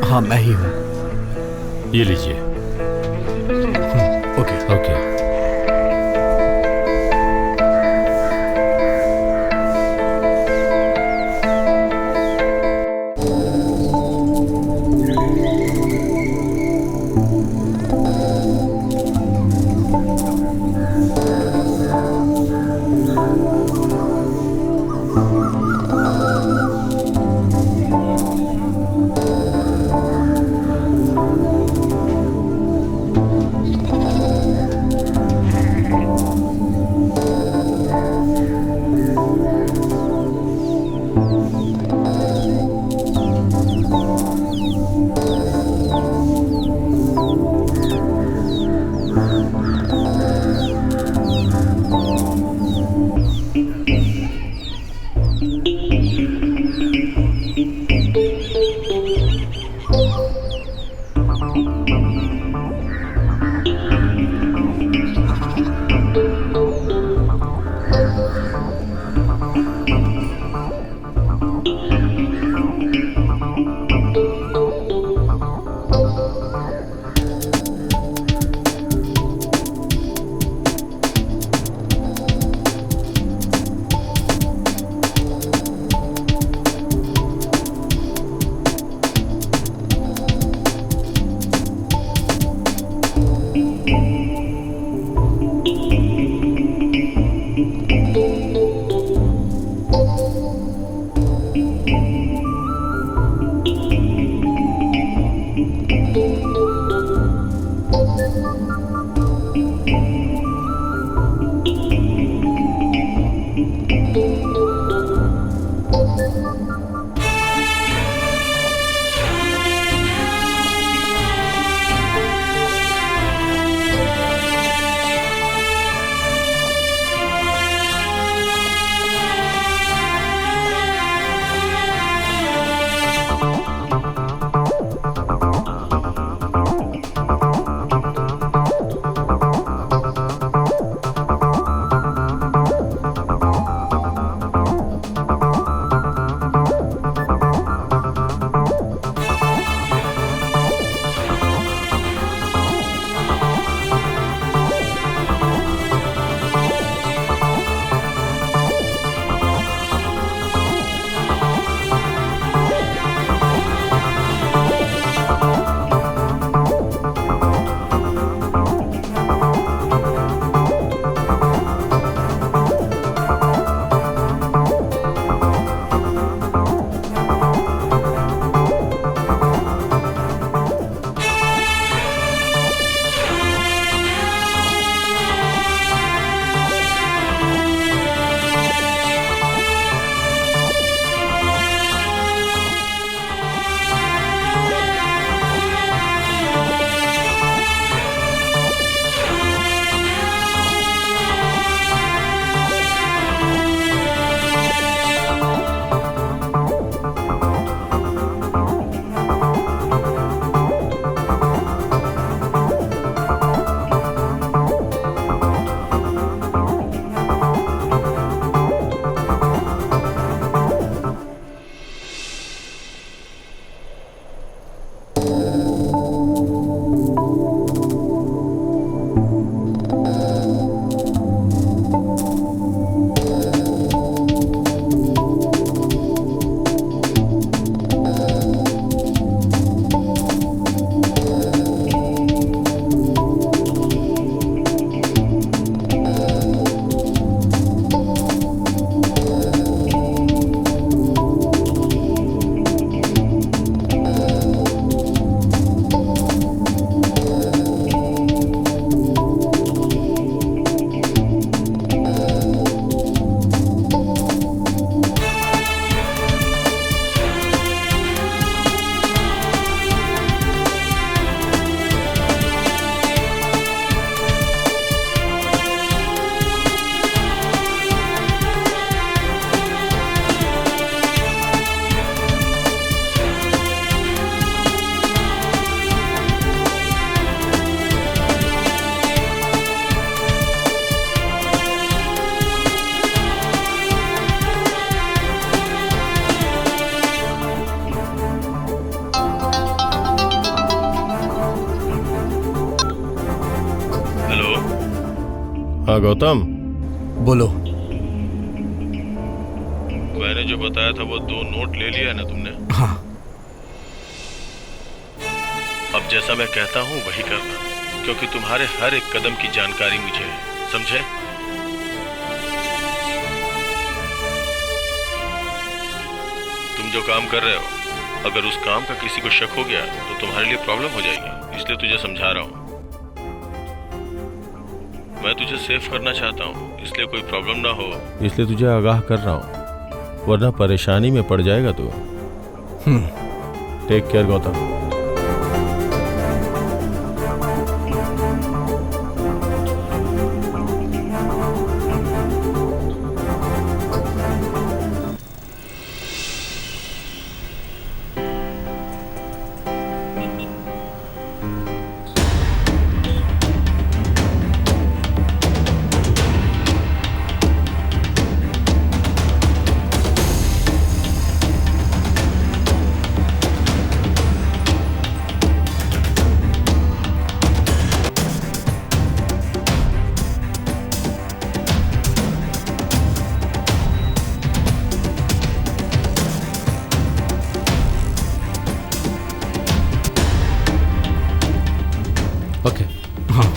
हाँ मैं ही हूँ। ये लीजिए। ओके। ओके। हाँ गौतम, बोलो। मैंने जो बताया था वो 2 नोट ले लिया है ना तुमने? हाँ। अब जैसा मैं कहता हूँ वही करना, क्योंकि तुम्हारे हर एक कदम की जानकारी मुझे है, समझे? तुम जो काम कर रहे हो, अगर उस काम का किसी को शक हो गया तो तुम्हारे लिए प्रॉब्लम हो जाएगी, इसलिए तुझे समझा रहा हूँ। मैं तुझे सेफ करना चाहता हूँ, इसलिए कोई प्रॉब्लम ना हो, इसलिए तुझे आगाह कर रहा हूँ, वरना परेशानी में पड़ जाएगा तू। Take care Gautam. ओके। हाँ।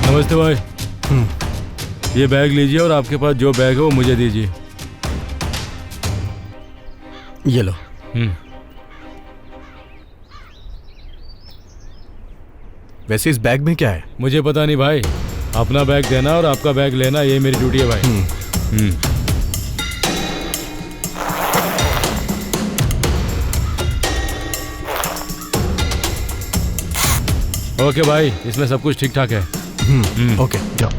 नमस्ते भाई। ये बैग लीजिए और आपके पास जो बैग है वो मुझे दीजिए। ये लो। वैसे इस बैग में क्या है? मुझे पता नहीं भाई, अपना बैग देना और आपका बैग लेना, ये मेरी ड्यूटी है भाई। ओके भाई, इसमें सब कुछ ठीक ठाक है। ओके, जाओ।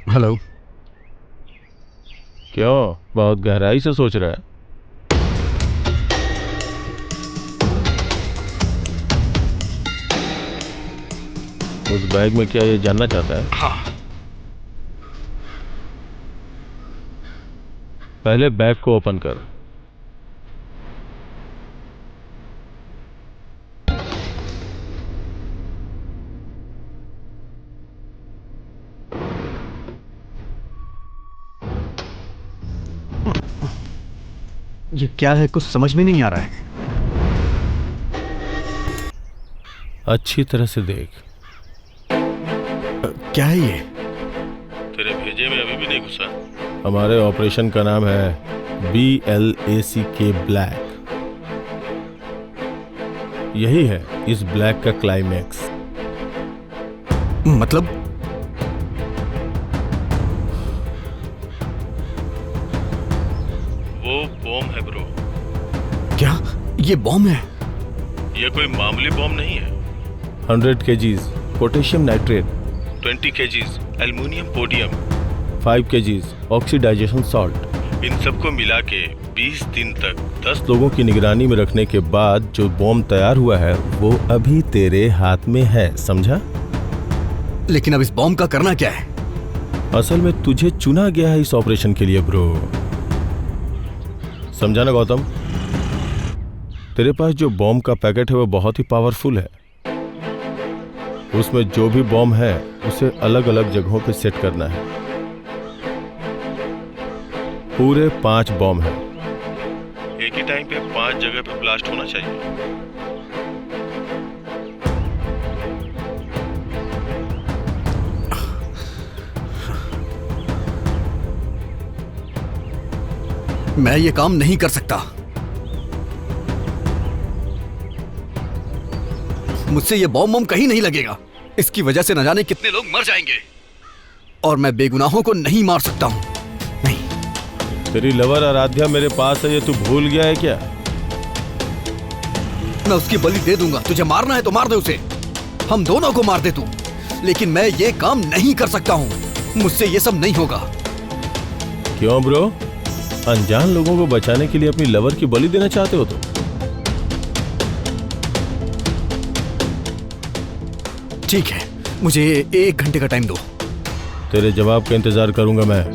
हेलो। क्यों, बहुत गहराई से सोच रहा है? उस बैग में क्या ये जानना चाहता है? हाँ। पहले बैग को ओपन कर। ये क्या है, कुछ समझ में नहीं आ रहा है। अच्छी तरह से देख। क्या है ये? तेरे भेजे में अभी भी नहीं घुसा? हमारे ऑपरेशन का नाम है BLACK, ब्लैक। यही है इस ब्लैक का क्लाइमैक्स। मतलब वो बॉम्ब है ब्रो। क्या ये बॉम्ब है? ये कोई मामूली बॉम्ब नहीं है। 100 kgs potassium nitrate, 20 kgs aluminium पोडियम, 5 kgs ऑक्सीडाइजेशन सॉल्ट, इन सबको मिला के 20 दिन तक 10 लोगों की निगरानी में रखने के बाद जो बॉम्ब तैयार हुआ है वो अभी तेरे हाथ में है, समझा? लेकिन अब इस बॉम्ब का करना क्या है? असल में तुझे चुना गया है इस ऑपरेशन के लिए ब्रो, समझा ना गौतम? तेरे पास जो बॉम्ब का पैकेट है वो बहुत ही पावरफुल है। उसमें जो भी बॉम्ब है उसे अलग अलग जगहों पे सेट करना है। पूरे 5 बॉम्ब हैं। एक ही टाइम पे 5 जगह पे ब्लास्ट होना चाहिए। मैं ये काम नहीं कर सकता। मुझसे ये बॉम्ब कहीं नहीं लगेगा। इसकी वजह से न जाने कितने लोग मर जाएंगे और मैं बेगुनाहों को नहीं मार सकता हूं। नहीं। तेरी लवर आराध्या मेरे पास है, ये तू भूल गया है क्या? मैं उसकी बलि दे दूंगा। तुझे मारना है तो मार दे उसे, हम दोनों को मार दे तू। लेकिन मैं ये काम नहीं कर सकता हूं। मुझसे ये सब नहीं होगा। क्यों ब्रो? अनजान लोगों को बचाने के लिए अपनी लवर की बलि देना चाहते हो? तो ठीक है, मुझे 1 घंटे का टाइम दो। तेरे जवाब का इंतजार करूंगा मैं।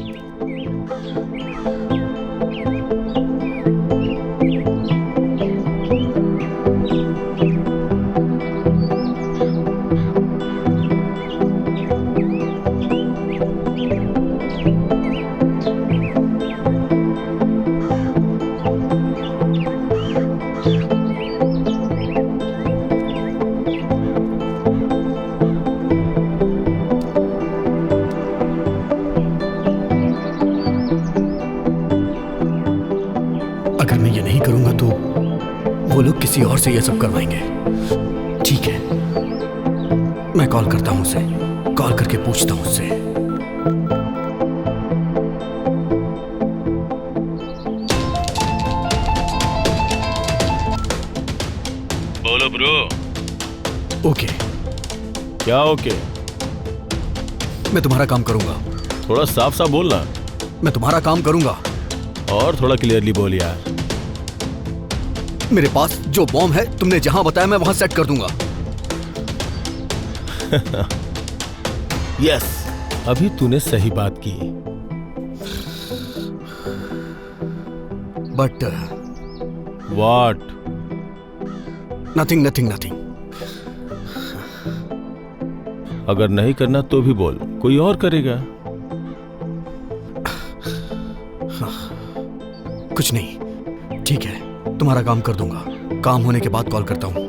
अगर मैं ये नहीं करूंगा तो वो लोग किसी और से ये सब करवाएंगे। ठीक है, मैं कॉल करता हूं उसे, कॉल करके पूछता हूं उससे। बोलो ब्रो। ओके। क्या ओके? मैं तुम्हारा काम करूंगा। थोड़ा साफ साफ बोलना। मैं तुम्हारा काम करूंगा। और थोड़ा क्लियरली बोल यार। मेरे पास जो बॉम्ब है तुमने जहां बताया मैं वहां सेट कर दूंगा। यस, अभी तूने सही बात की। But what? Nothing nothing nothing. अगर नहीं करना तो भी बोल, कोई और करेगा। कुछ नहीं, ठीक है, तुम्हारा काम कर दूंगा। काम होने के बाद कॉल करता हूं।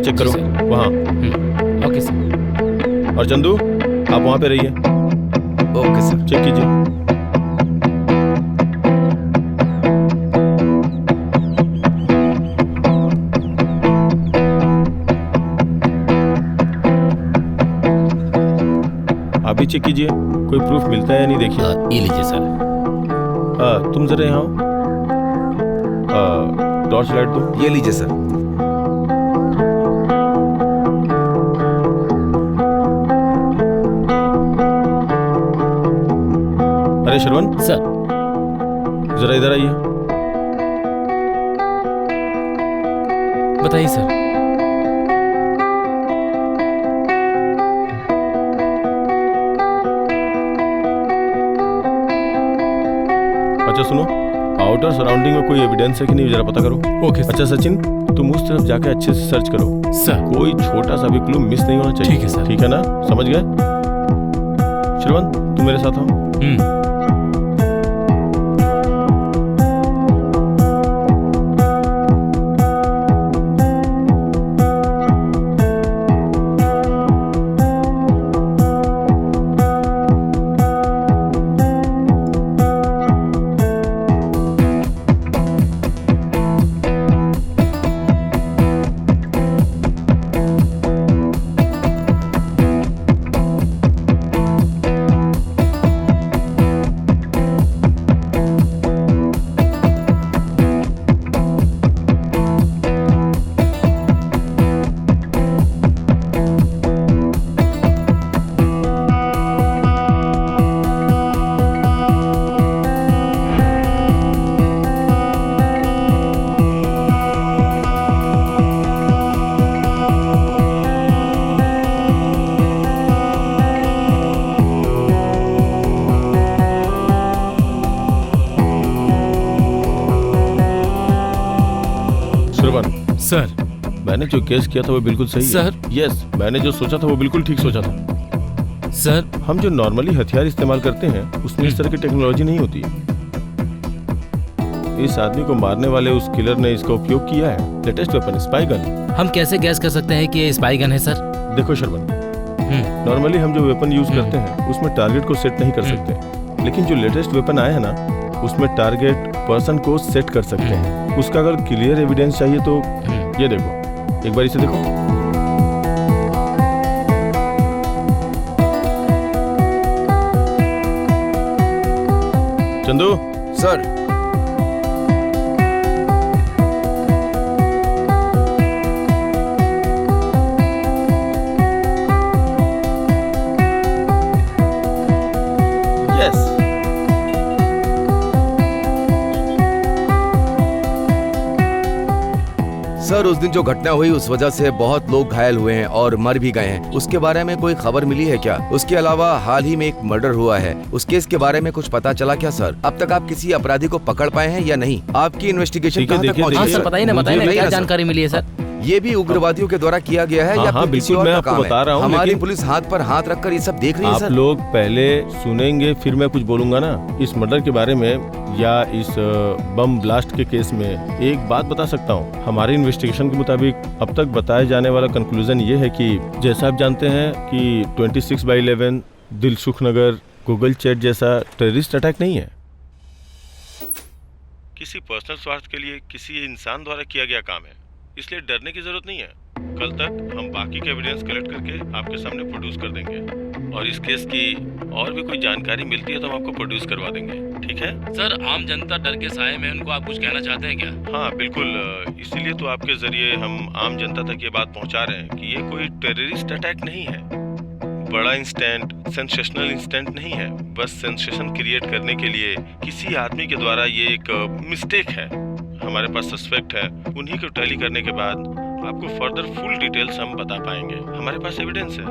चेक करो, जी, सर। वहाँ। Okay sir. और चंदू, आप वहाँ पे रहिए, ओके सर। चेक कीजिए। आप भी चेक कीजिए, कोई प्रूफ मिलता है या नहीं, देखिए। ये लीजिए सर। तुम जरा यहाँ टॉर्च लाइट दो। ये लीजिए सर। अरे श्रवण, सर। जरा इधर आइए। बताइए सर। अच्छा सुनो, आउटर सराउंडिंग में कोई एविडेंस है कि नहीं, जरा पता करो। Okay sir. अच्छा सचिन, तुम उस तरफ जाके अच्छे से सर्च करो, सर। कोई छोटा सा भी क्लू मिस नहीं होना चाहिए। ठीक है सर। ठीक है ना, समझ गए? श्रवण, तुम मेरे साथ आओ। सर, मैंने जो केस किया था वो बिल्कुल सही सर। है। यस, मैंने जो सोचा था वो बिल्कुल ठीक सोचा था। सर। हम जो नॉर्मली हथियार इस्तेमाल करते हैं उसमें इस तरह की टेक्नोलॉजी नहीं होती। इस आदमी को मारने वाले उस किलर ने इसका उपयोग किया है, लेटेस्ट वेपन स्पाई गन। हम कैसे गैस कर सकते हैं कि ये स्पाई गन है सर? देखो शर्मन, नॉर्मली हम जो वेपन यूज करते हैं उसमें टारगेट को सेट नहीं कर सकते, लेकिन जो लेटेस्ट वेपन आए हैं ना उसमें टारगेट पर्सन को सेट कर सकते हैं। उसका अगर क्लियर एविडेंस चाहिए तो ये देखो, एक बार इसे देखो। चंदू सर। सर, उस दिन जो घटना हुई उस वजह से बहुत लोग घायल हुए हैं और मर भी गए हैं। उसके बारे में कोई खबर मिली है क्या? उसके अलावा हाल ही में एक मर्डर हुआ है, उस केस के बारे में कुछ पता चला क्या सर? अब तक आप किसी अपराधी को पकड़ पाए हैं या नहीं? आपकी इन्वेस्टिगेशन कहाँ तक पहुंची? हाँ सर, बताइए ना क्या जानकारी मिली है सर? ये भी उग्रवादियों के द्वारा किया गया है या हाँ, किसी बिल्कुल, और मैं का आपको काम बता रहा है? हूँ, हमारी लेकिन पुलिस हाथ पर हाथ रखकर ये सब देख रही है आप सर। लोग पहले सुनेंगे फिर मैं कुछ बोलूंगा ना इस मर्डर के बारे में या इस बम ब्लास्ट के केस में। एक बात बता सकता हूँ, हमारी इन्वेस्टिगेशन के मुताबिक अब तक बताए जाने वाला कंक्लूजन ये है कि जैसा आप जानते हैं कि 26/11 दिलसुख नगर गूगल चैट जैसा टेररिस्ट अटैक नहीं है, किसी पर्सनल स्वार्थ के लिए किसी इंसान द्वारा किया गया काम है, इसलिए डरने की जरूरत नहीं है। कल तक हम बाकी के एविडेंस कलेक्ट करके आपके सामने प्रोड्यूस कर देंगे और इस केस की और भी कोई जानकारी मिलती है तो हम आपको प्रोड्यूस करवा देंगे, ठीक है? सर, आम जनता डर के साए में उनको आप कुछ कहना चाहते हैं क्या? हाँ बिल्कुल, इसीलिए तो आपके जरिए हम आम जनता तक ये बात पहुंचा रहे हैं कि ये कोई टेररिस्ट अटैक नहीं है, बड़ा इंस्टेंट सेंसेशनल इंस्टेंट नहीं है, बस सेंसेशन क्रिएट करने के लिए किसी आदमी के द्वारा ये एक मिस्टेक है। हमारे पास सस्पेक्ट है, उन्हीं को टैली करने के बाद आपको फर्दर फुल डिटेल्स हम बता पाएंगे। हमारे पास एविडेंस है।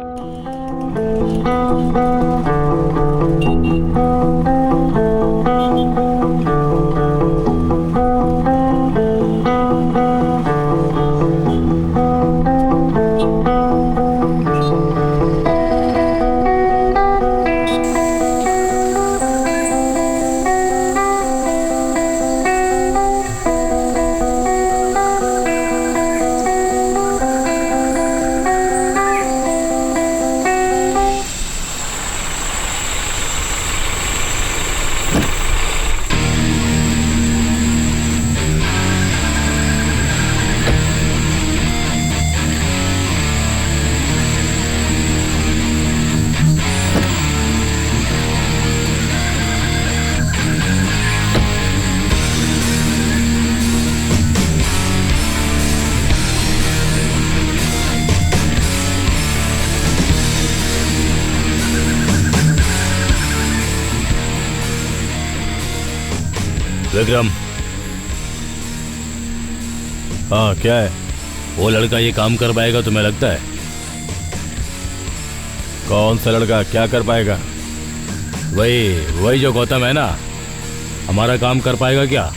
विक्रम, हाँ क्या है? वो लड़का ये काम कर पाएगा तुम्हें लगता है? कौन सा लड़का क्या कर पाएगा? वही जो गौतम है ना, हमारा काम कर पाएगा क्या?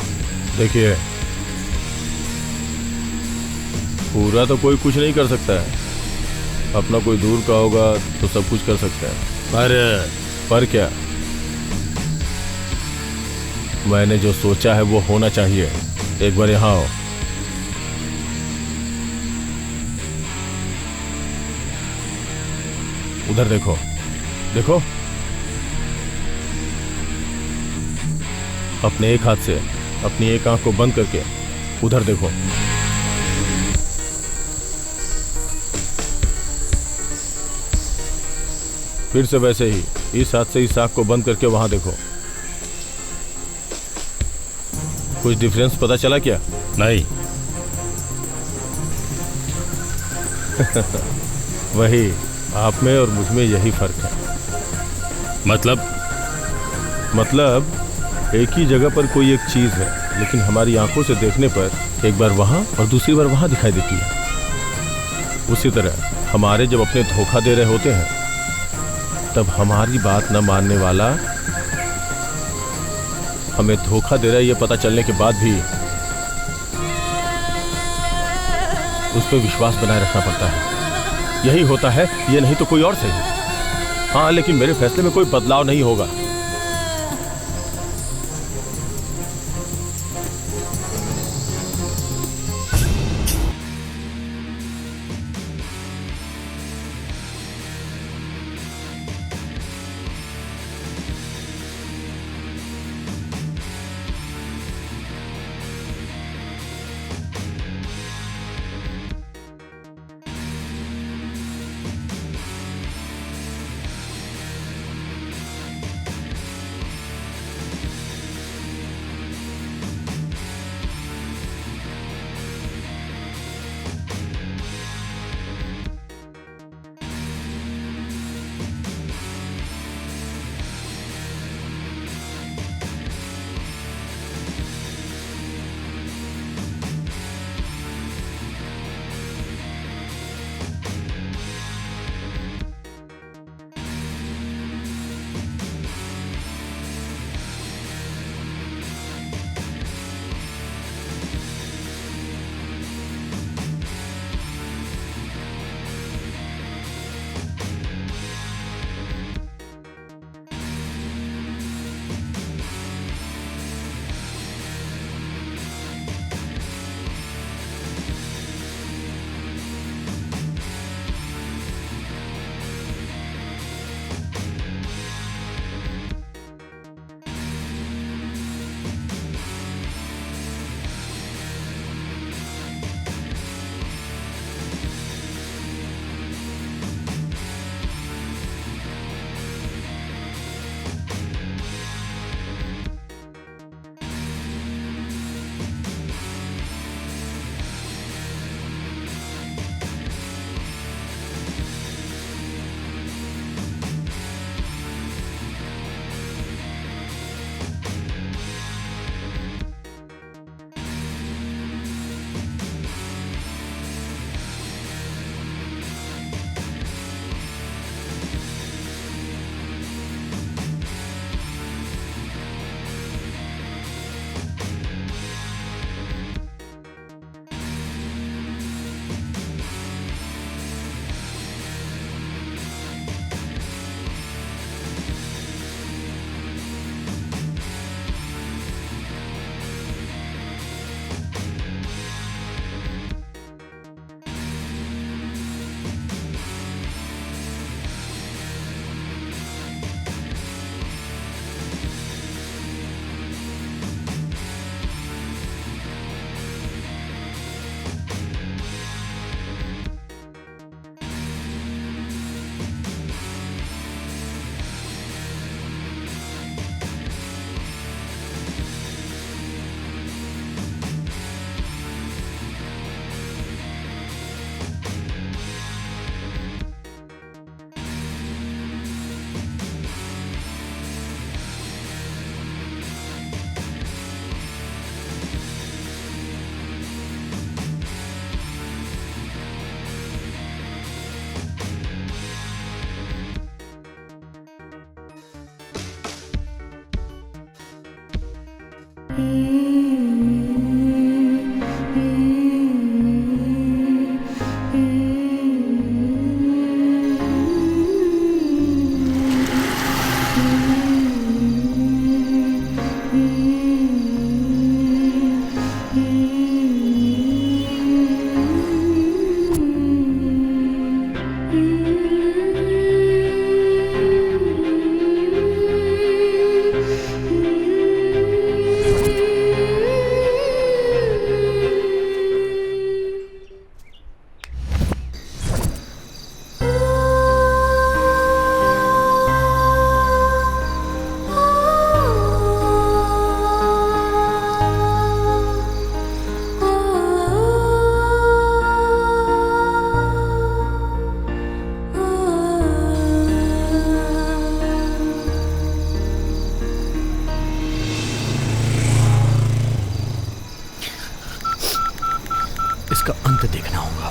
देखिए, पूरा तो कोई कुछ नहीं कर सकता है। अपना कोई दूर का होगा तो सब कुछ कर सकता है। पर क्या? मैंने जो सोचा है वो होना चाहिए। एक बार यहाँ आओ। उधर देखो, देखो। अपने एक हाथ से अपनी एक आंख को बंद करके उधर देखो। फिर से वैसे ही इस हाथ से इस आंख को बंद करके वहां देखो। कुछ डिफरेंस पता चला क्या? नहीं। वही, आप में और मुझ में यही फर्क है। मतलब एक ही जगह पर कोई एक चीज है, लेकिन हमारी आंखों से देखने पर एक बार वहां और दूसरी बार वहां दिखाई देती है। उसी तरह हमारे जब अपने धोखा दे रहे होते हैं, तब हमारी बात न मानने वाला हमें धोखा दे रहा है ये पता चलने के बाद भी उस पर विश्वास बनाए रखना पड़ता है। यही होता है, ये नहीं तो कोई और सही। हाँ, लेकिन मेरे फैसले में कोई बदलाव नहीं होगा। इसका अंत देखना होगा।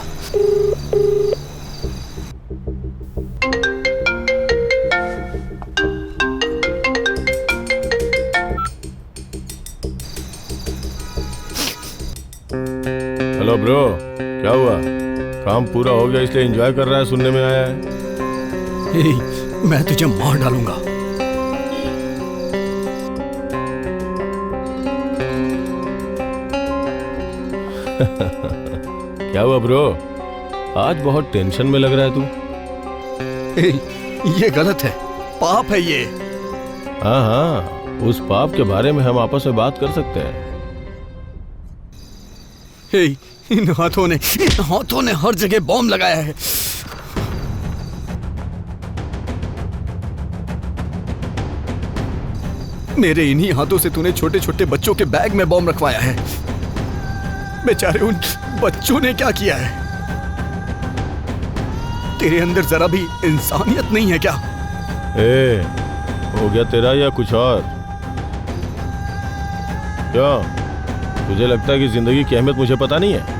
हेलो ब्रो, क्या हुआ? काम पूरा हो गया इसलिए एंजॉय कर रहा है, सुनने में आया है। हे, मैं तुझे मार डालूंगा। क्या हुआ ब्रो? आज बहुत टेंशन में लग रहा है तू। हे, ये गलत है, पाप है ये। हाँ हाँ, उस पाप के बारे में हम आपस में बात कर सकते हैं। हे, इन हाथों ने हर जगह बॉम्ब लगाया है। मेरे इन्हीं हाथों से तूने छोटे छोटे बच्चों के बैग में बॉम्ब रखवाया है। बेचारे उन बच्चों ने क्या किया है? तेरे अंदर जरा भी इंसानियत नहीं है क्या? हो गया तेरा या कुछ और? क्या तुझे लगता है कि जिंदगी की अहमियत मुझे पता नहीं है?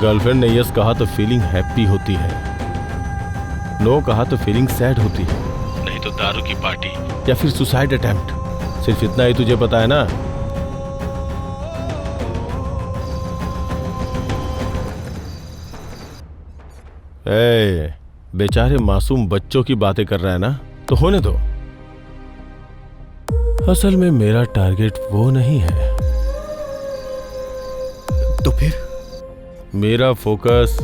गर्लफ्रेंड ने यस कहा तो फीलिंग हैप्पी होती है, नो कहा तो फीलिंग सैड होती है, नहीं तो दारू की पार्टी या फिर सुसाइड अटेम्प्ट। सिर्फ इतना ही तुझे पता है ना? बेचारे मासूम बच्चों की बातें कर रहा है ना, तो होने दो। असल में मेरा टारगेट वो नहीं है। तो फिर? मेरा फोकस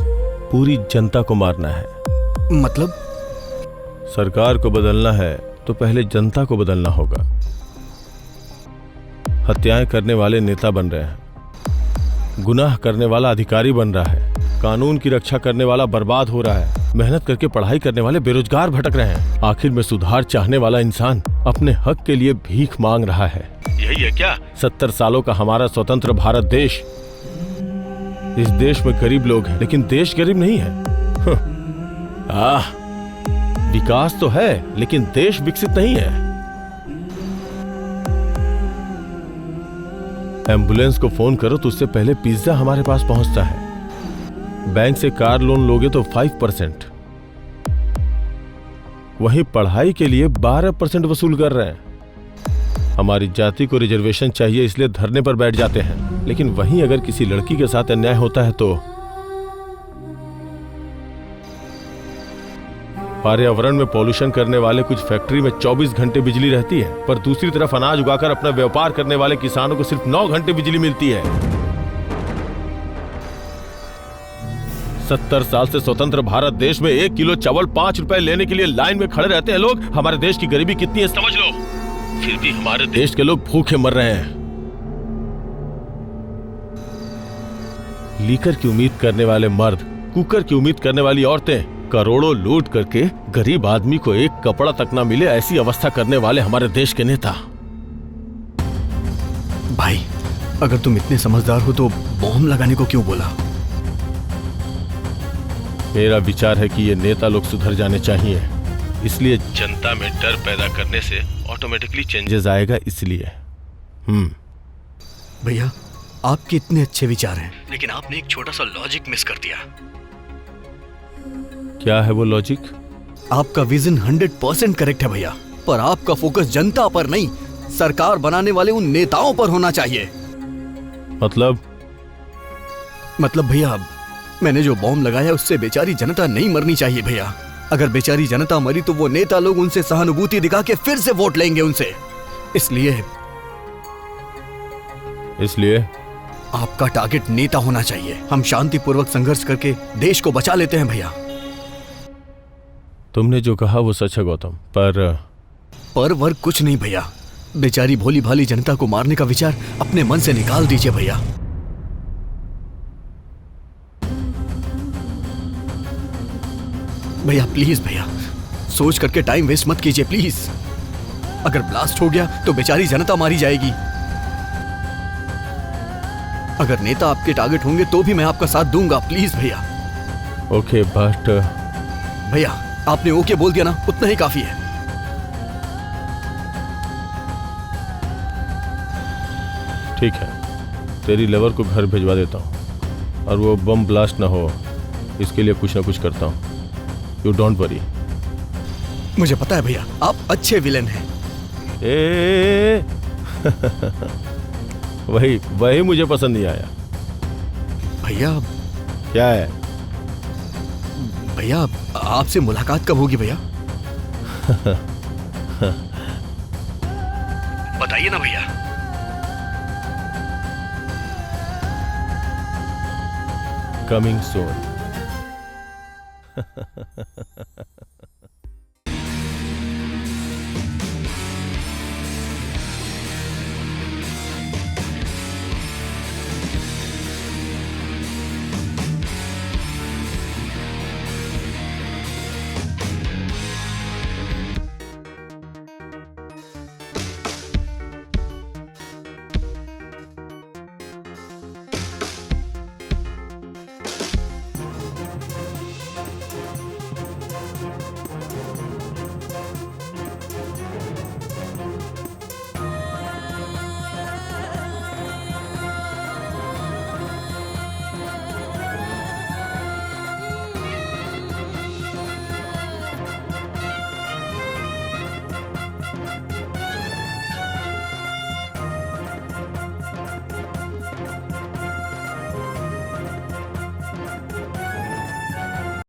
पूरी जनता को मारना है। मतलब? सरकार को बदलना है तो पहले जनता को बदलना होगा। हत्याएं करने वाले नेता बन रहे हैं, गुनाह करने वाला अधिकारी बन रहा है, कानून की रक्षा करने वाला बर्बाद हो रहा है, मेहनत करके पढ़ाई करने वाले बेरोजगार भटक रहे हैं, आखिर में सुधार चाहने वाला इंसान अपने हक के लिए भीख मांग रहा है। यही है क्या 70 सालों का हमारा स्वतंत्र भारत देश? इस देश में गरीब लोग हैं लेकिन देश गरीब नहीं है। विकास तो है लेकिन देश विकसित नहीं है। एम्बुलेंस को फोन करो तो उससे पहले पिज्जा हमारे पास पहुंचता है। बैंक से कार लोन लोगे तो 5%, वहीं पढ़ाई के लिए 12% वसूल कर रहे हैं। हमारी जाति को रिजर्वेशन चाहिए इसलिए धरने पर बैठ जाते हैं, लेकिन वहीं अगर किसी लड़की के साथ अन्याय होता है तो पर्यावरण में पॉल्यूशन करने वाले कुछ फैक्ट्री में 24 घंटे बिजली रहती है, पर दूसरी तरफ अनाज उगाकर अपना व्यापार करने वाले किसानों को सिर्फ 9 घंटे बिजली मिलती है। 70 साल से स्वतंत्र भारत देश में 1 किलो चावल 5 रुपए लेने के लिए लाइन में खड़े रहते हैं लोग। हमारे देश की गरीबी कितनी है समझ लो, फिर भी हमारे देश के लोग भूखे मर रहे हैं। लीकर की उम्मीद करने वाले मर्द, कुकर की उम्मीद करने वाली औरतें, करोड़ों लूट करके गरीब आदमी को एक कपड़ा तक ना मिले ऐसी अवस्था करने वाले हमारे देश के नेता। भाई, अगर तुम इतने समझदार हो तो बॉम्ब लगाने को क्यों बोला? मेरा विचार है कि ये नेता लोग सुधर जाने चाहिए, इसलिए जनता में डर पैदा करने से ऑटोमेटिकली चेंजेस आएगा, इसलिए। भैया, आपके इतने अच्छे विचार हैं, लेकिन आपने एक छोटा सा लॉजिक मिस कर दिया। क्या है वो लॉजिक? आपका विजन 100% करेक्ट है भैया, पर आपका फोकस जनता पर नहीं सरकार बनाने वाले उन नेताओं पर होना चाहिए। मतलब भैया, मैंने जो बॉम्ब लगाया उससे बेचारी जनता नहीं मरनी चाहिए भैया। अगर बेचारी जनता मरी तो वो नेता लोग उनसे सहानुभूति दिखा के फिर से वोट लेंगे उनसे। इसलिए आपका टारगेट नेता होना चाहिए। हम शांतिपूर्वक संघर्ष करके देश को बचा लेते हैं भैया। तुमने जो कहा वो सच है गौतम, पर वर कुछ नहीं भैया। बेचारी भोली भाली जनता को मारने का विचार अपने मन से निकाल दीजिए भैया। भैया प्लीज भैया, सोच करके टाइम वेस्ट मत कीजिए प्लीज। अगर ब्लास्ट हो गया तो बेचारी जनता मारी जाएगी। अगर नेता आपके टारगेट होंगे तो भी मैं आपका साथ दूंगा, प्लीज भैया। ओके, बट भैया आपने ओके बोल दिया ना, उतना ही काफी है। ठीक है, तेरी लेवर को घर भिजवा देता हूँ और वो बम ब्लास्ट ना हो इसके लिए कुछ ना कुछ करता हूँ। You don't worry. मुझे पता है भैया, आप अच्छे विलेन हैं। वही मुझे पसंद नहीं आया। भैया क्या है? भैया आपसे मुलाकात कब होगी भैया? बताइए ना भैया। Coming soon.